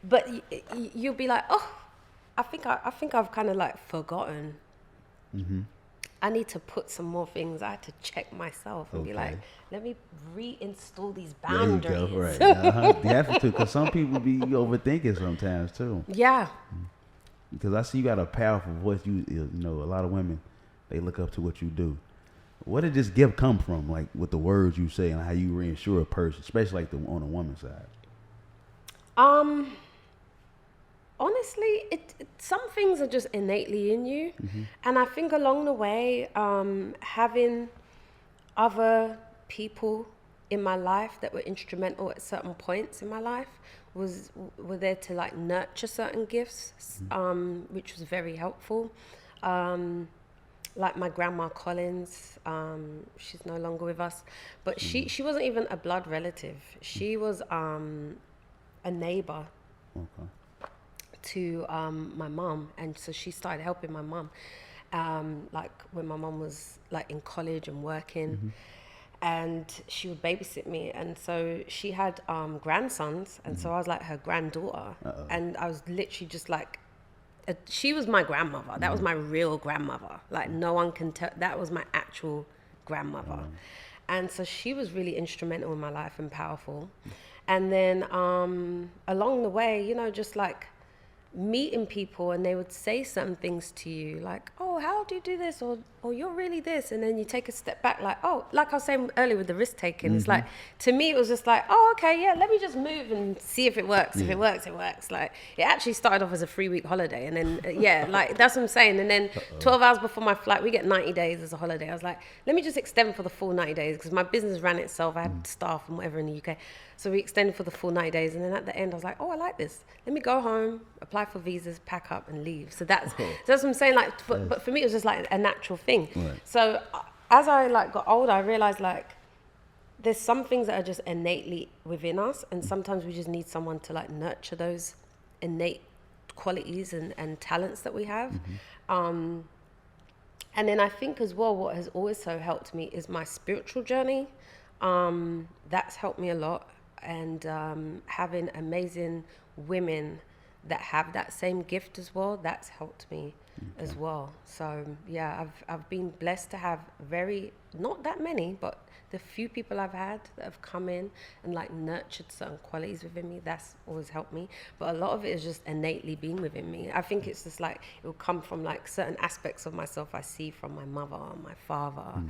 But you'll be like, oh, I think I've kind of like forgotten. I need to put some more things. I had to check myself and be like, let me reinstall these boundaries. There you go, right. You have to, because some people be overthinking sometimes too. Yeah. Because I see you got a powerful voice. You know, a lot of women, they look up to what you do. Where did this gift come from, like with the words you say and how you reassure a person, especially like on the woman's side? Honestly, some things are just innately in you. And I think along the way, having other people in my life that were instrumental at certain points in my life were there to like nurture certain gifts, which was very helpful. Like my grandma Collins, she's no longer with us, but she wasn't even a blood relative. She was a neighbor to my mum, and so she started helping my mum, like when my mum was like in college and working, and she would babysit me, and so she had grandsons, and so I was like her granddaughter, and I was literally just like, she was my grandmother. That was my real grandmother. Like no one can tell. That was my actual grandmother. And so she was really instrumental in my life and powerful. And then along the way, you know, just like meeting people, and they would say certain things to you like, oh, how do you do this? Or you're really this. And then you take a step back like, oh, like I was saying earlier with the risk taking, it's like, to me, it was just like, oh, okay, yeah, let me just move and see if it works. If it works, it works. Like it actually started off as a 3-week holiday. And then, like, that's what I'm saying. And then 12 hours before my flight, we get 90 days as a holiday. I was like, let me just extend for the full 90 days because my business ran itself. I had staff and whatever in the UK. So we extended for the full 90 days. And then at the end, I was like, oh, I like this. Let me go home, apply for visas, pack up and leave. So that's what I'm saying. Like, but for me, it was just like a natural thing. Right. So as I like got older, I realized like there's some things that are just innately within us. And sometimes we just need someone to like nurture those innate qualities and talents that we have. And then I think as well, what has also helped me is my spiritual journey. That's helped me a lot. And having amazing women that have that same gift as well, that's helped me as well. So yeah, I've been blessed to have not that many, but the few people I've had that have come in and like nurtured certain qualities within me, that's always helped me. But a lot of it is just innately being within me. I think it's just like it will come from like certain aspects of myself I see from my mother, my father,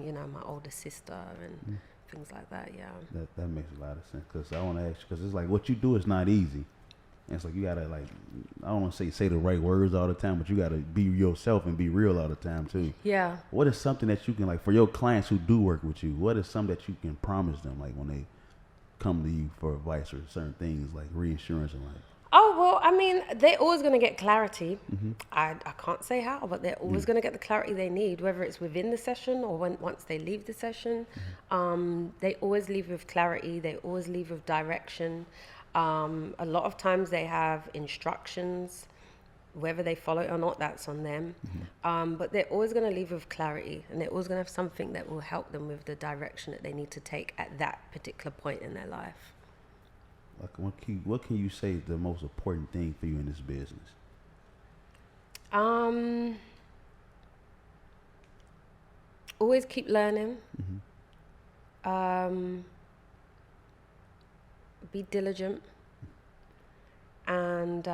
you know, my older sister and things like that. Yeah, that makes a lot of sense. Because I want to ask you, because it's like what you do is not easy. And it's like you gotta like, I don't want to say the right words all the time, but you gotta be yourself and be real all the time too. Yeah. What is something that you can, like, for your clients who do work with you, what is something that you can promise them, like when they come to you for advice or certain things like reinsurance and like? Oh, well, I mean, they're always going to get clarity. I can't say how, but they're always going to get the clarity they need, whether it's within the session or once they leave the session. They always leave with clarity. They always leave with direction. A lot of times they have instructions, whether they follow it or not, that's on them. But they're always going to leave with clarity, and they're always going to have something that will help them with the direction that they need to take at that particular point in their life. Like what can you say is the most important thing for you in this business? Always keep learning. Be diligent, and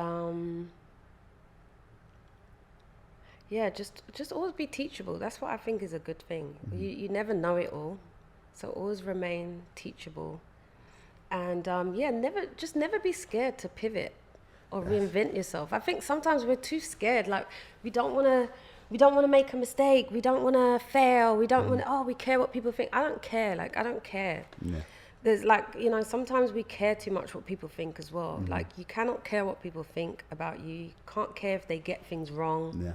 yeah, just always be teachable. That's what I think is a good thing. You never know it all, so always remain teachable. And yeah, never be scared to pivot or reinvent yourself. I think sometimes we're too scared. Like we don't want to make a mistake. We don't want to fail. We don't want to, we care what people think. I don't care. Like I don't care. Yeah. There's like, you know, sometimes we care too much what people think as well. Like you cannot care what people think about you. You can't care if they get things wrong. Yeah.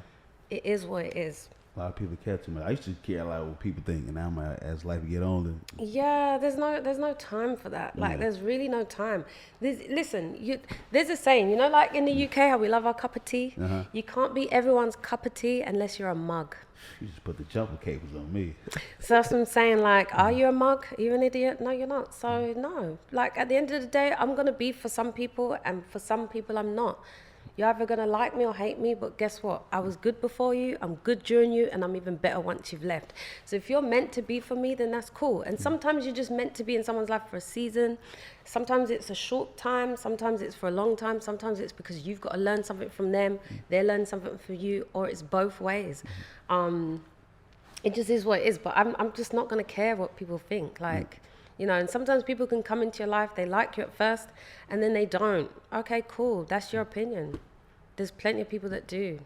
It is what it is. A lot of people care too much. I used to care a lot what people think, and now as life get older. Yeah, there's no time for that. Like, there's really no time. There's a saying, you know, like in the UK, how we love our cup of tea. You can't be everyone's cup of tea unless you're a mug. You just put the jumper cables on me. So that's what I'm saying. Like, are you a mug? Are you an idiot? No, you're not. So no. Like at the end of the day, I'm gonna be for some people, and for some people, I'm not. You're either going to like me or hate me, but guess what? I was good before you, I'm good during you, and I'm even better once you've left. So if you're meant to be for me, then that's cool. And sometimes you're just meant to be in someone's life for a season. Sometimes it's a short time. Sometimes it's for a long time. Sometimes it's because you've got to learn something from them. They learn something from you, or it's both ways. It just is what it is. But I'm just not going to care what people think. Like... You know, and sometimes people can come into your life, they like you at first, and then they don't. Okay, cool. That's your opinion. There's plenty of people that do.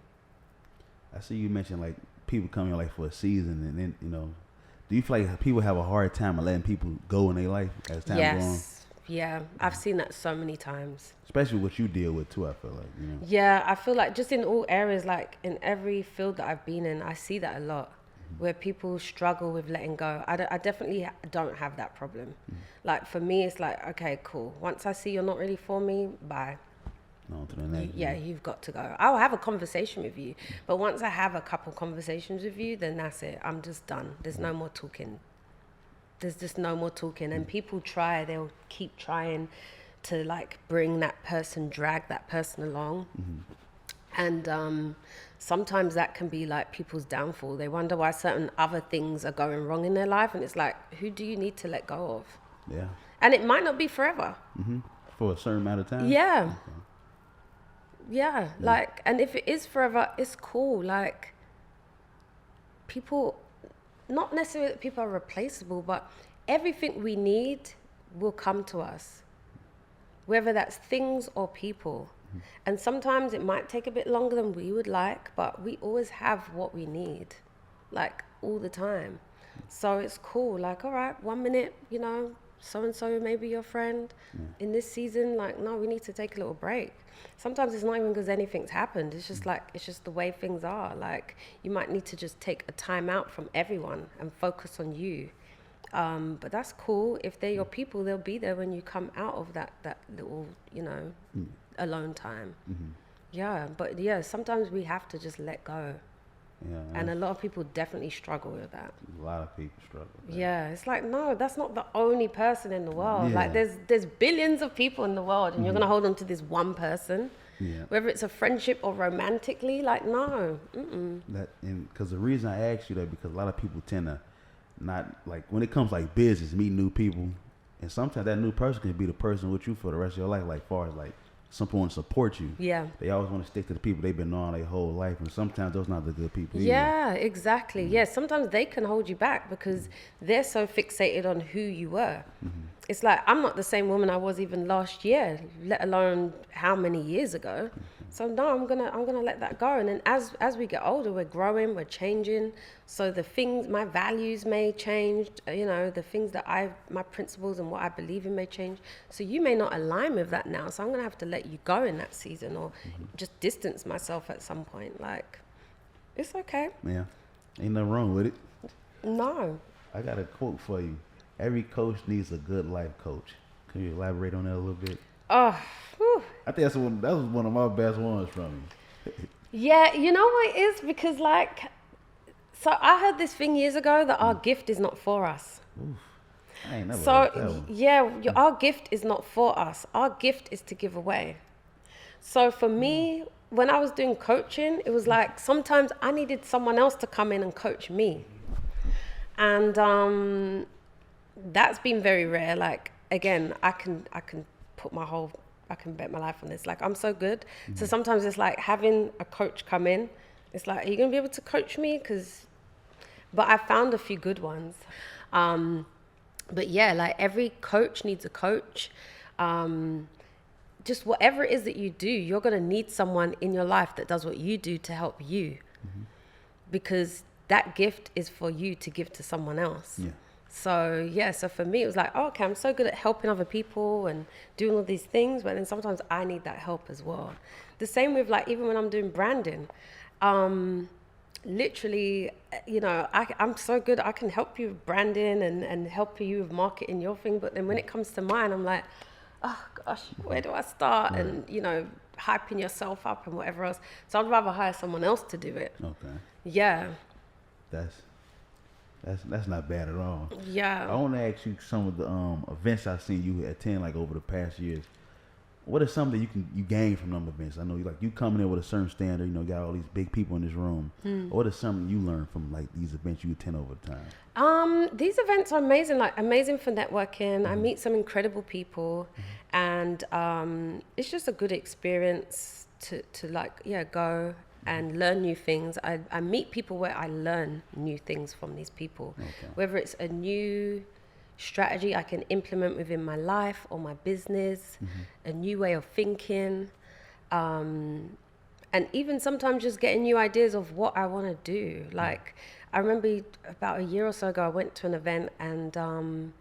I see you mentioned, like, people come in, like, for a season, and then, you know, Do you feel like people have a hard time of letting people go in their life as time goes on? Yeah, I've seen that so many times. Especially what you deal with too, I feel like, you know. Yeah, I feel like just in all areas, like in every field that I've been in, I see that a lot, where people struggle with letting go. I definitely don't have that problem. Like for me, it's like, okay, cool. Once I see you're not really for me, bye. On to the next. Yeah, you've got to go. I'll have a conversation with you, but once I have a couple conversations with you, then that's it. I'm just done. There's no more talking. There's just no more talking. And people try, they'll keep trying to like bring that person, drag that person along. And sometimes that can be like people's downfall. They wonder why certain other things are going wrong in their life. And it's like, who do you need to let go of? Yeah. And it might not be forever. For a certain amount of time? Yeah. Okay. Yeah. Like, and if it is forever, it's cool. Like, people, not necessarily that people are replaceable, but everything we need will come to us, whether that's things or people. And sometimes it might take a bit longer than we would like, but we always have what we need, like all the time. So it's cool. Like, all right, 1 minute, you know, so-and-so may be your friend. In this season, like, no, we need to take a little break. Sometimes it's not even because anything's happened. It's just like, it's just the way things are. Like, you might need to just take a time out from everyone and focus on you. But that's cool. If they're your people, they'll be there when you come out of that little, you know, alone time. Yeah, but yeah, sometimes we have to just let go. Yeah, and a lot of people definitely struggle with that. A lot of people struggle with that. Yeah, it's like, no, that's not the only person in the world. Yeah. Like there's billions of people in the world, and you're gonna hold on to this one person. Yeah. Whether it's a friendship or romantically, like, no. Because the reason I asked you that, because a lot of people tend to not, like, when it comes like business, meet new people, and sometimes that new person can be the person with you for the rest of your life, like far as like someone want to support you. Yeah. They always want to stick to the people they've been knowing their whole life, and sometimes those not the good people either. Yeah, exactly. Yeah, sometimes they can hold you back because they're so fixated on who you were. It's like, I'm not the same woman I was even last year, let alone how many years ago. So no, I'm gonna let that go. And then as we get older, we're growing, we're changing. So the things, my values may change, you know, the things that my principles and what I believe in may change. So you may not align with that now. So I'm gonna have to let you go in that season, or just distance myself at some point. Like, it's okay. Yeah, ain't nothing wrong with it. No. I got a quote for you. Every coach needs a good life coach. Can you elaborate on that a little bit? Oh, whew. I think that was one of my best ones from you. Yeah, you know what it is? Because, like, so I heard this thing years ago that our gift is not for us. Oof. I ain't never heard that So, one. yeah, our gift is not for us. Our gift is to give away. So for me, when I was doing coaching, it was like sometimes I needed someone else to come in and coach me. And that's been very rare. Like, again, I can bet my life on this. Like, I'm so good. So sometimes it's like having a coach come in. It's like, are you going to be able to coach me? But I found a few good ones. But yeah, like every coach needs a coach. Just whatever it is that you do, you're going to need someone in your life that does what you do to help you. Because that gift is for you to give to someone else. Yeah. So yeah, so for me, it was like, oh, okay, I'm so good at helping other people and doing all these things, but then sometimes I need that help as well. The same with, like, even when I'm doing branding, literally, you know, I'm so good, I can help you with branding and help you with marketing your thing, but then when it comes to mine, I'm like, oh gosh, where do I start? And, you know, hyping yourself up and whatever else. So I'd rather hire someone else to do it. Okay. Yeah. That's not bad at all. Yeah. I want to ask you some of the events I've seen you attend, like, over the past years. What is something you gain from them events? I know you coming in with a certain standard. You know, got all these big people in this room. What is something you learn from, like, these events you attend over time? These events are amazing. Like, amazing for networking. I meet some incredible people, and it's just a good experience to like, yeah, go and learn new things. I meet people where I learn new things from these people. Okay. Whether it's a new strategy I can implement within my life or my business, a new way of thinking, and even sometimes just getting new ideas of what I want to do. Like, I remember about a year or so ago, I went to an event, and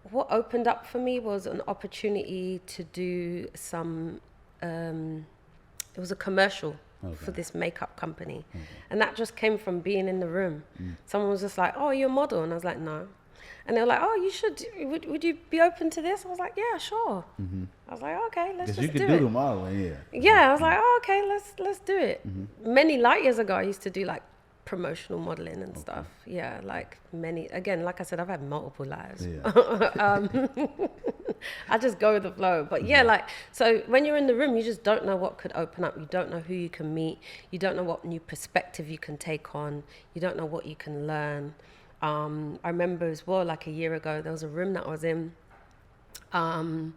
what opened up for me was an opportunity to do some, it was a commercial for this makeup company. And that just came from being in the room. Someone was just like, oh, you're a model? And I was like, no. And they were like, oh, you should, would you be open to this? I was like, yeah, sure. I was like, okay, let's just do it. Because you can do the modeling, yeah. Yeah, I was like, oh, okay, let's do it. Many light years ago, I used to do like promotional modeling and stuff. Yeah, like again, like I said, I've had multiple lives. I just go with the flow. But yeah, like, so when you're in the room, you just don't know what could open up. You don't know who you can meet. You don't know what new perspective you can take on. You don't know what you can learn. I remember as well, like a year ago, there was a room that I was in, and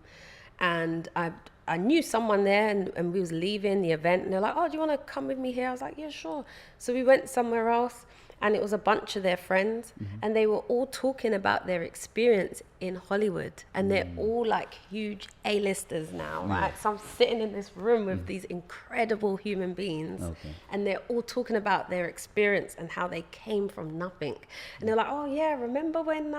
I knew someone there, and we was leaving the event, and they're like, oh, do you want to come with me here? I was like, yeah, sure. So we went somewhere else, and it was a bunch of their friends, and they were all talking about their experience in Hollywood, and they're all like huge A-listers now, right? So I'm sitting in this room with these incredible human beings, and they're all talking about their experience and how they came from nothing. And they're like, oh yeah, remember when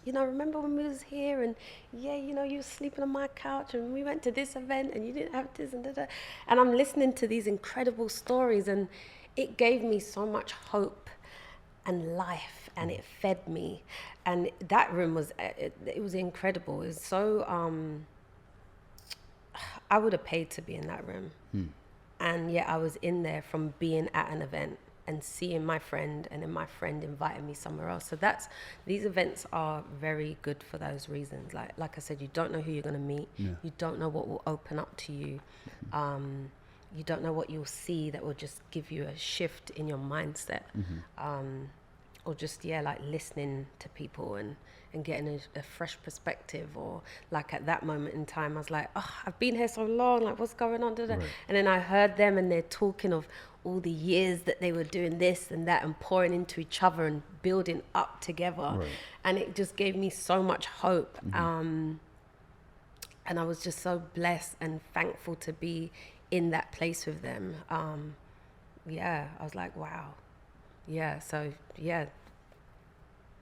remember when we was here, and you were sleeping on my couch, and we went to this event, and you didn't have this, and da-da. And I'm listening to these incredible stories, and it gave me so much hope and life, and it fed me. And that room was, it was incredible. It was so, I would have paid to be in that room. And yet I was in there from being at an event and seeing my friend, and then my friend invited me somewhere else. So these events are very good for those reasons. Like I said, you don't know who you're going to meet. You don't know what will open up to you. You don't know what you'll see that will just give you a shift in your mindset. Or just, like listening to people and getting a fresh perspective. Or like at that moment in time, I was like, oh, I've been here so long, like what's going on? And then I heard them, and they're talking of all the years that they were doing this and that, and pouring into each other and building up together. And it just gave me so much hope. And I was just so blessed and thankful to be in that place with them. I was like, wow.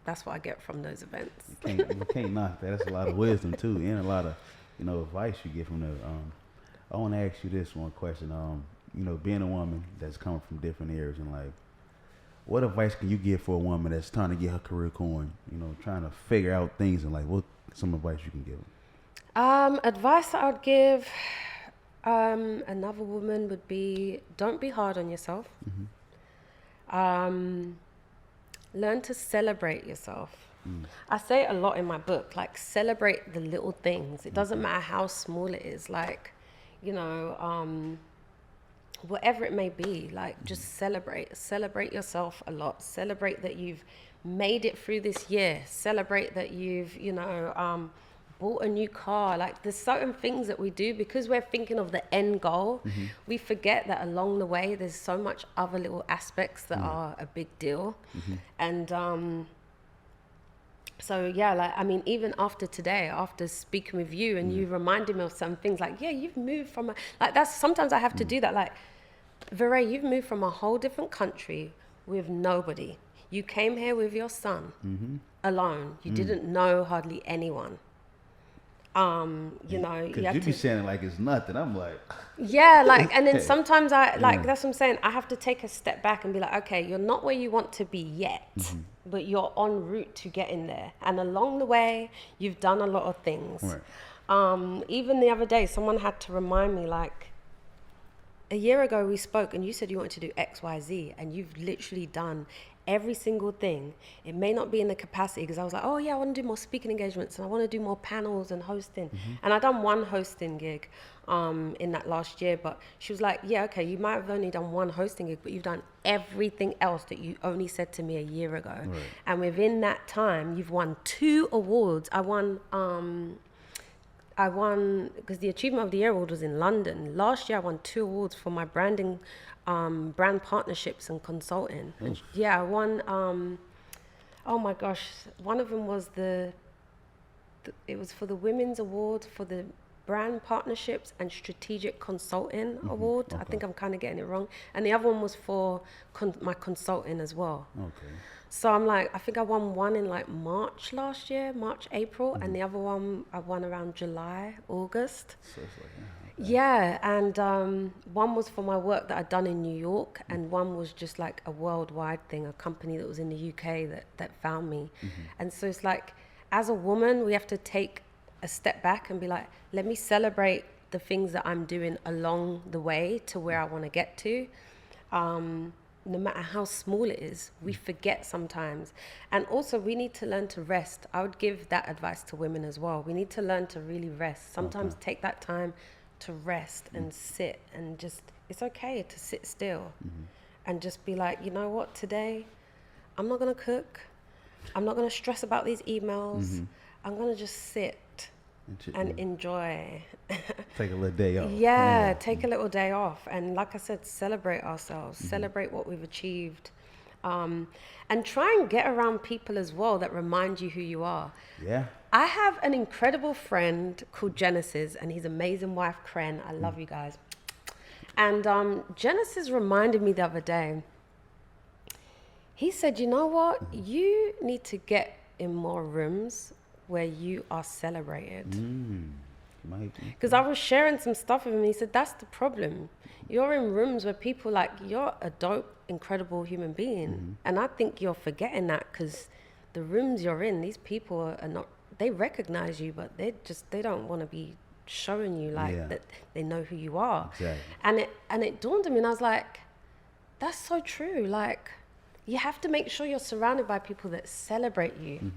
That's what I get from those events. You can't knock that. That's a lot of wisdom too, and a lot of advice you get from there. I want to ask you this one question. Being a woman that's coming from different areas in life, what advice can you give for a woman that's trying to get her career going? Trying to figure out things in life. What some advice you can give? Advice that I would give another woman would be, don't be hard on yourself. Learn to celebrate yourself. I say it a lot in my book, like celebrate the little things. It doesn't matter how small it is, like, whatever it may be, like just celebrate yourself a lot. Celebrate that you've made it through this year. Celebrate that you've, bought a new car. Like there's certain things that we do because we're thinking of the end goal. We forget that along the way there's so much other little aspects that are a big deal. And even after today, after speaking with you, and you reminded me of some things, like you've moved from that's sometimes I have to do that, like Veray, you've moved from a whole different country with nobody. You came here with your son alone. You didn't know hardly anyone. You be saying it like it's nothing. I'm like, and then sometimes that's what I'm saying. I have to take a step back and be like, okay, you're not where you want to be yet, but you're en route to getting there. And along the way, you've done a lot of things. Even the other day, someone had to remind me, like, a year ago we spoke and you said you wanted to do X, Y, Z, and you've literally done every single thing. It may not be in the capacity, because I was like, oh yeah, I want to do more speaking engagements and I want to do more panels and hosting. And I done one hosting gig in that last year, but she was like, yeah, okay, you might have only done one hosting gig, but you've done everything else that you only said to me a year ago. And within that time, you've won 2 awards. I won because the Achievement of the Year award was in London. Last year I won 2 awards for my branding, brand partnerships and consulting. And I won, oh my gosh, one of them was it was for the Women's Award for the Brand Partnerships and Strategic Consulting Award. I think I'm kind of getting it wrong. And the other one was for my consulting as well. Okay. So I'm like, I think I won one in like March last year, March, April, and the other one I won around July, August. So it's like, okay. Yeah, and one was for my work that I'd done in New York, and one was just like a worldwide thing, a company that was in the UK that found me. And so it's like, as a woman, we have to take a step back and be like, let me celebrate the things that I'm doing along the way to where I want to get to. No matter how small it is, we forget sometimes. And also we need to learn to rest. I would give that advice to women as well. We need to learn to really rest. Sometimes take that time to rest and sit and just, it's okay to sit still and just be like, you know what, today I'm not going to cook. I'm not going to stress about these emails. I'm going to just sit and enjoy. Take a little day off. Yeah, take a little day off. And like I said, celebrate ourselves, celebrate what we've achieved. And try and get around people as well that remind you who you are. Yeah. I have an incredible friend called Genesis and his amazing wife, Kren. I love you guys. And Genesis reminded me the other day. He said, you know what? You need to get in more rooms where you are celebrated. Because I was sharing some stuff with him and he said, that's the problem. You're in rooms where people like, you're a dope, incredible human being. And I think you're forgetting that because the rooms you're in, these people are not, they recognize you, but they don't want to be showing you like that they know who you are. Exactly. And it dawned on me and I was like, that's so true. Like, you have to make sure you're surrounded by people that celebrate you.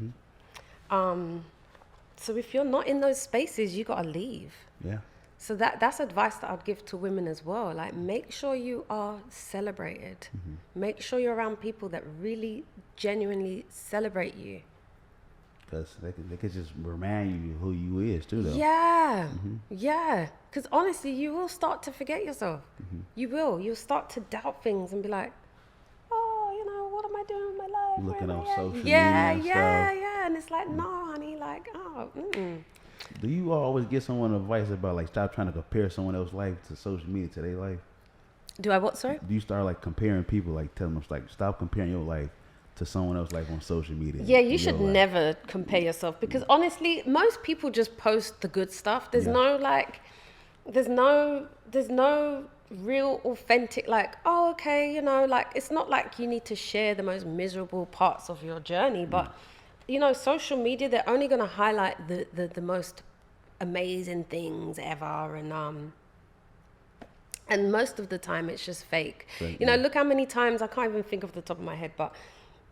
So if you're not in those spaces, you gotta leave. Yeah. So that's advice that I'd give to women as well. Like, make sure you are celebrated. Make sure you're around people that really genuinely celebrate you. Because they could just remind you who you is too, though. Yeah, yeah. Because honestly, you will start to forget yourself. You will. You'll start to doubt things and be like, oh, you know, what am I doing with my life? Looking on social media Yeah. stuff. And it's like, no, honey, like, oh, Do you always give someone advice about like stop trying to compare someone else's life to social media to their life? Do I what, sorry? Do you start like comparing people, like telling them like stop comparing your life to someone else's life on social media? Yeah, you should never compare yourself because honestly, most people just post the good stuff. There's no like, there's no real authentic like, oh, okay, you know, like it's not like you need to share the most miserable parts of your journey, but you know, social media, they're only going to highlight the most amazing things ever. And most of the time it's just fake. You know, look how many times, I can't even think off the top of my head, but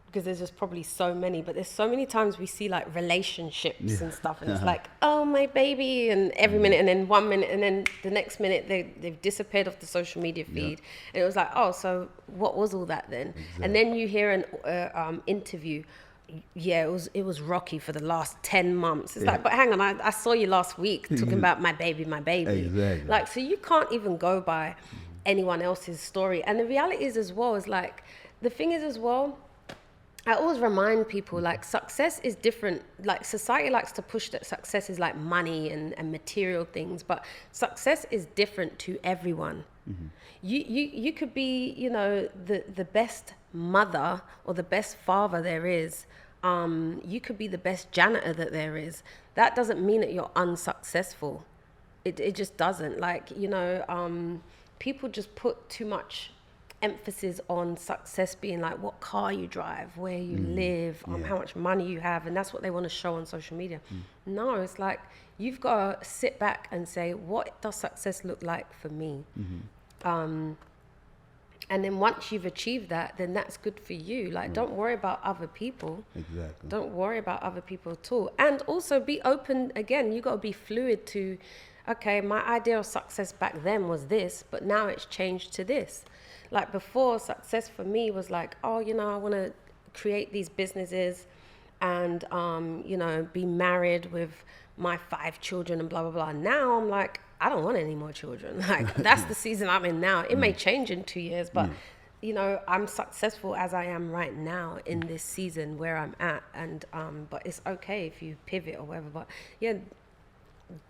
because there's just probably so many, but there's so many times we see like relationships and stuff. And it's like, oh, my baby. And every minute, and then 1 minute, and then the next minute they've disappeared off the social media feed. And it was like, oh, so what was all that then? Exactly. And then you hear an interview. Yeah, it was rocky for the last 10 months. It's like, but hang on, I saw you last week talking about my baby. Exactly. Like, so you can't even go by anyone else's story. And the reality is as well, is like, the thing is as well, I always remind people like success is different. Like society likes to push that success is like money and material things, but success is different to everyone. You could be, you know, the best mother or the best father there is. You could be the best janitor that there is. That doesn't mean that you're unsuccessful. It just doesn't. Like, you know, people just put too much emphasis on success being like what car you drive, where you live, how much money you have, and that's what they want to show on social media. No, it's like you've got to sit back and say, what does success look like for me? And then once you've achieved that, then that's good for you. Like, don't worry about other people. Exactly. Don't worry about other people at all. And also be open, again, you got to be fluid to, okay, my idea of success back then was this, but now it's changed to this. Like before, success for me was like, oh, you know, I want to create these businesses and, you know, be married with my 5 children and blah, blah, blah. Now I'm like, I don't want any more children. Like, that's the season I'm in now. It may change in 2 years, but, you know, I'm successful as I am right now in this season where I'm at. And, but it's okay if you pivot or whatever. But yeah,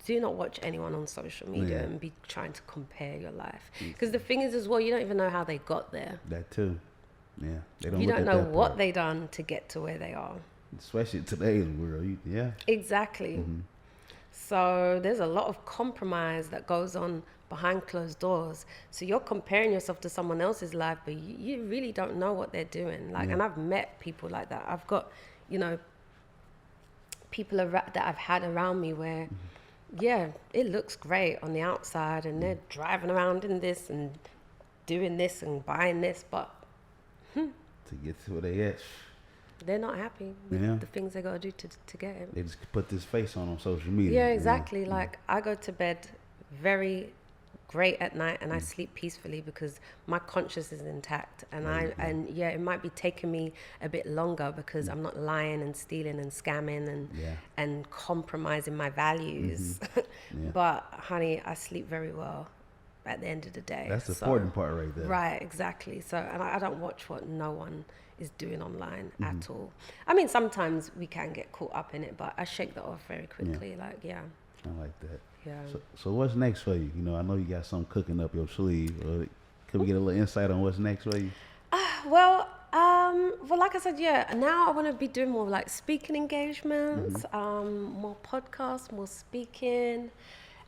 do not watch anyone on social media Yeah. and be trying to compare your life. Because the thing is as well, you don't even know how they got there. That too. Yeah. They You look don't at know that what part. they done to get to where they are. Especially in today's world. Yeah. Exactly. Mm-hmm. So there's a lot of compromise that goes on behind closed doors. So you're comparing yourself to someone else's life, but you really don't know what they're doing. Like, Yeah. and I've met people like that. I've got, you know, people that I've had around me where, yeah, it looks great on the outside and they're driving around in this and doing this and buying this, but To get to where they at. they're not happy with Yeah. the things they got to do to get it. They just put this face on social media. Yeah, you know? exactly. Like, I go to bed very great at night and I sleep peacefully because my conscience is intact, and it might be taking me a bit longer because I'm not lying and stealing and scamming and compromising my values. Yeah. But honey, I sleep very well at the end of the day. That's the important part right there. Right, exactly. So, and I don't watch what no one is doing online at all. I mean, sometimes we can get caught up in it, but I shake that off very quickly. Like, yeah. I like that. Yeah. So what's next for you? You know, I know you got something cooking up your sleeve. Can we get a little insight on what's next for you? Well, like I said, yeah, now I want to be doing more like speaking engagements, more podcasts, more speaking,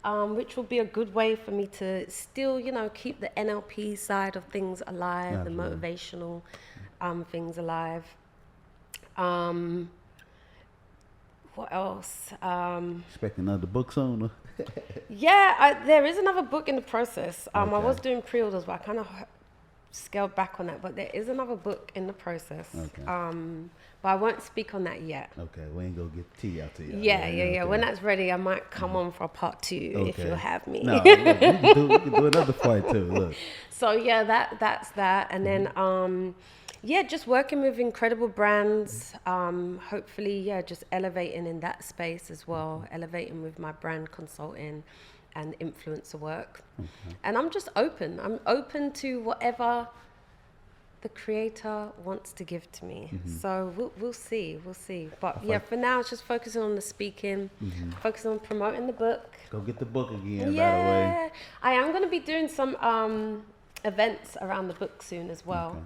which will be a good way for me to still, you know, keep the NLP side of things alive, Absolutely. the motivational things alive. What else? Expecting another book soon? Yeah, there is another book in the process. I Okay. was doing pre-orders, but I kind of scaled back on that. But there is another book in the process. Okay. But I won't speak on that yet. Okay, we ain't gonna get the tea out to you. Yeah. Okay. When that's ready, I might come on for a part 2 if Okay. you'll have me. No, look, we can do another part too. Look. So yeah, that's that. And then just working with incredible brands. Hopefully, just elevating in that space as well. Elevating with my brand consulting and influencer work. Okay. And I'm just open. I'm open to whatever the creator wants to give to me. So we'll see. But yeah, for now, it's just focusing on the speaking, focusing on promoting the book. Go get the book again, by the way. Yeah, I am going to be doing some events around the book soon as well. Okay.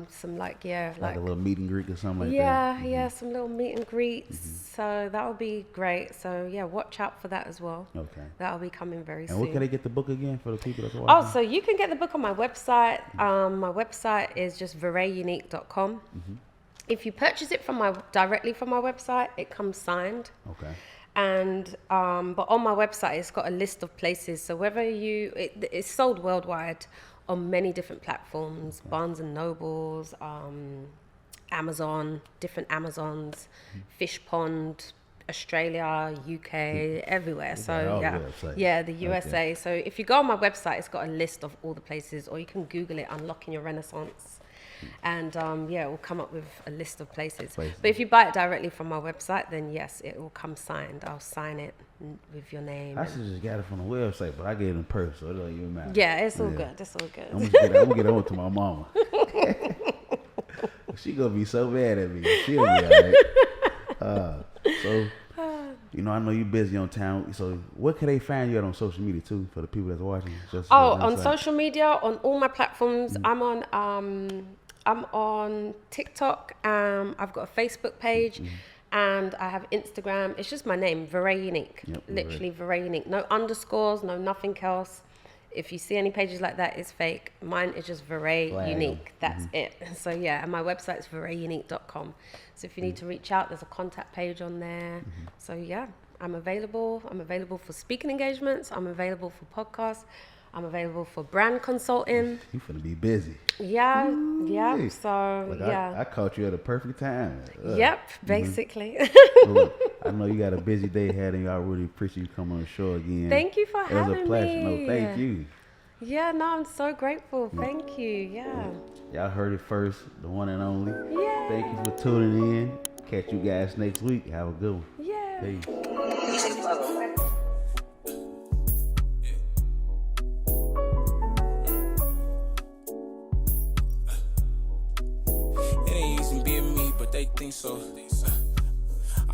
Some Like a little meet and greet or something like that. yeah, some little meet and greets. So that will be great. So yeah, watch out for that as well. Okay. That'll be coming very soon. And where can they get the book again for the people that's watching? Oh, so you can get the book on my website. My website is just verayunique.com. If you purchase it directly from my website, it comes signed. Okay. And but on my website, it's got a list of places. So whether it's sold worldwide on many different platforms, Barnes and Nobles, Amazon, different Amazons, Fish Pond, Australia, UK, everywhere. So all yeah, the websites. yeah, the USA. So if you go on my website, it's got a list of all the places, or you can Google it, Unlocking Your Renaissance. And it will come up with a list of places. But if you buy it directly from my website, then yes, it will come signed. I'll sign it with your name. I should just got it from the website, but I get it in person, so it don't even matter. Yeah, it's all good. It's all I'm good. gonna get over to my mama. She gonna be so mad at me. She'll be alright. So, you know, I know you're busy on town. So, what can they find you at on social media too for the people that's watching? Just On social media, on all my platforms, I'm on TikTok. I've got a Facebook page, and I have Instagram. It's just my name, Veray Unique. Yep, Literally Veray Unique. No underscores, no nothing else. If you see any pages like that, it's fake. Mine is just Veray Unique. That's it. So yeah, and my website's verayunique.com. So if you need to reach out, there's a contact page on there. So yeah, I'm available. I'm available for speaking engagements. I'm available for podcasts. I'm available for brand consulting. You finna be busy. Yeah. Hey. So Look, yeah. I caught you at a perfect time. Yep, basically. Look, I know you got a busy day ahead, and I really appreciate you coming on the show again. Thank you for It was having a pleasure. me. No, thank you. Yeah, no, I'm so grateful. Thank you. Yeah. Y'all heard it first, the one and only. Yeah. Thank you for tuning in. Catch you guys next week. Have a good one. Yeah. Peace. It ain't easy being me, but they think so.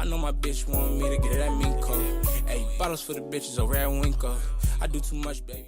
I know my bitch want me to get it at Minko. Hey, bottles for the bitches over at Winko. I do too much, baby.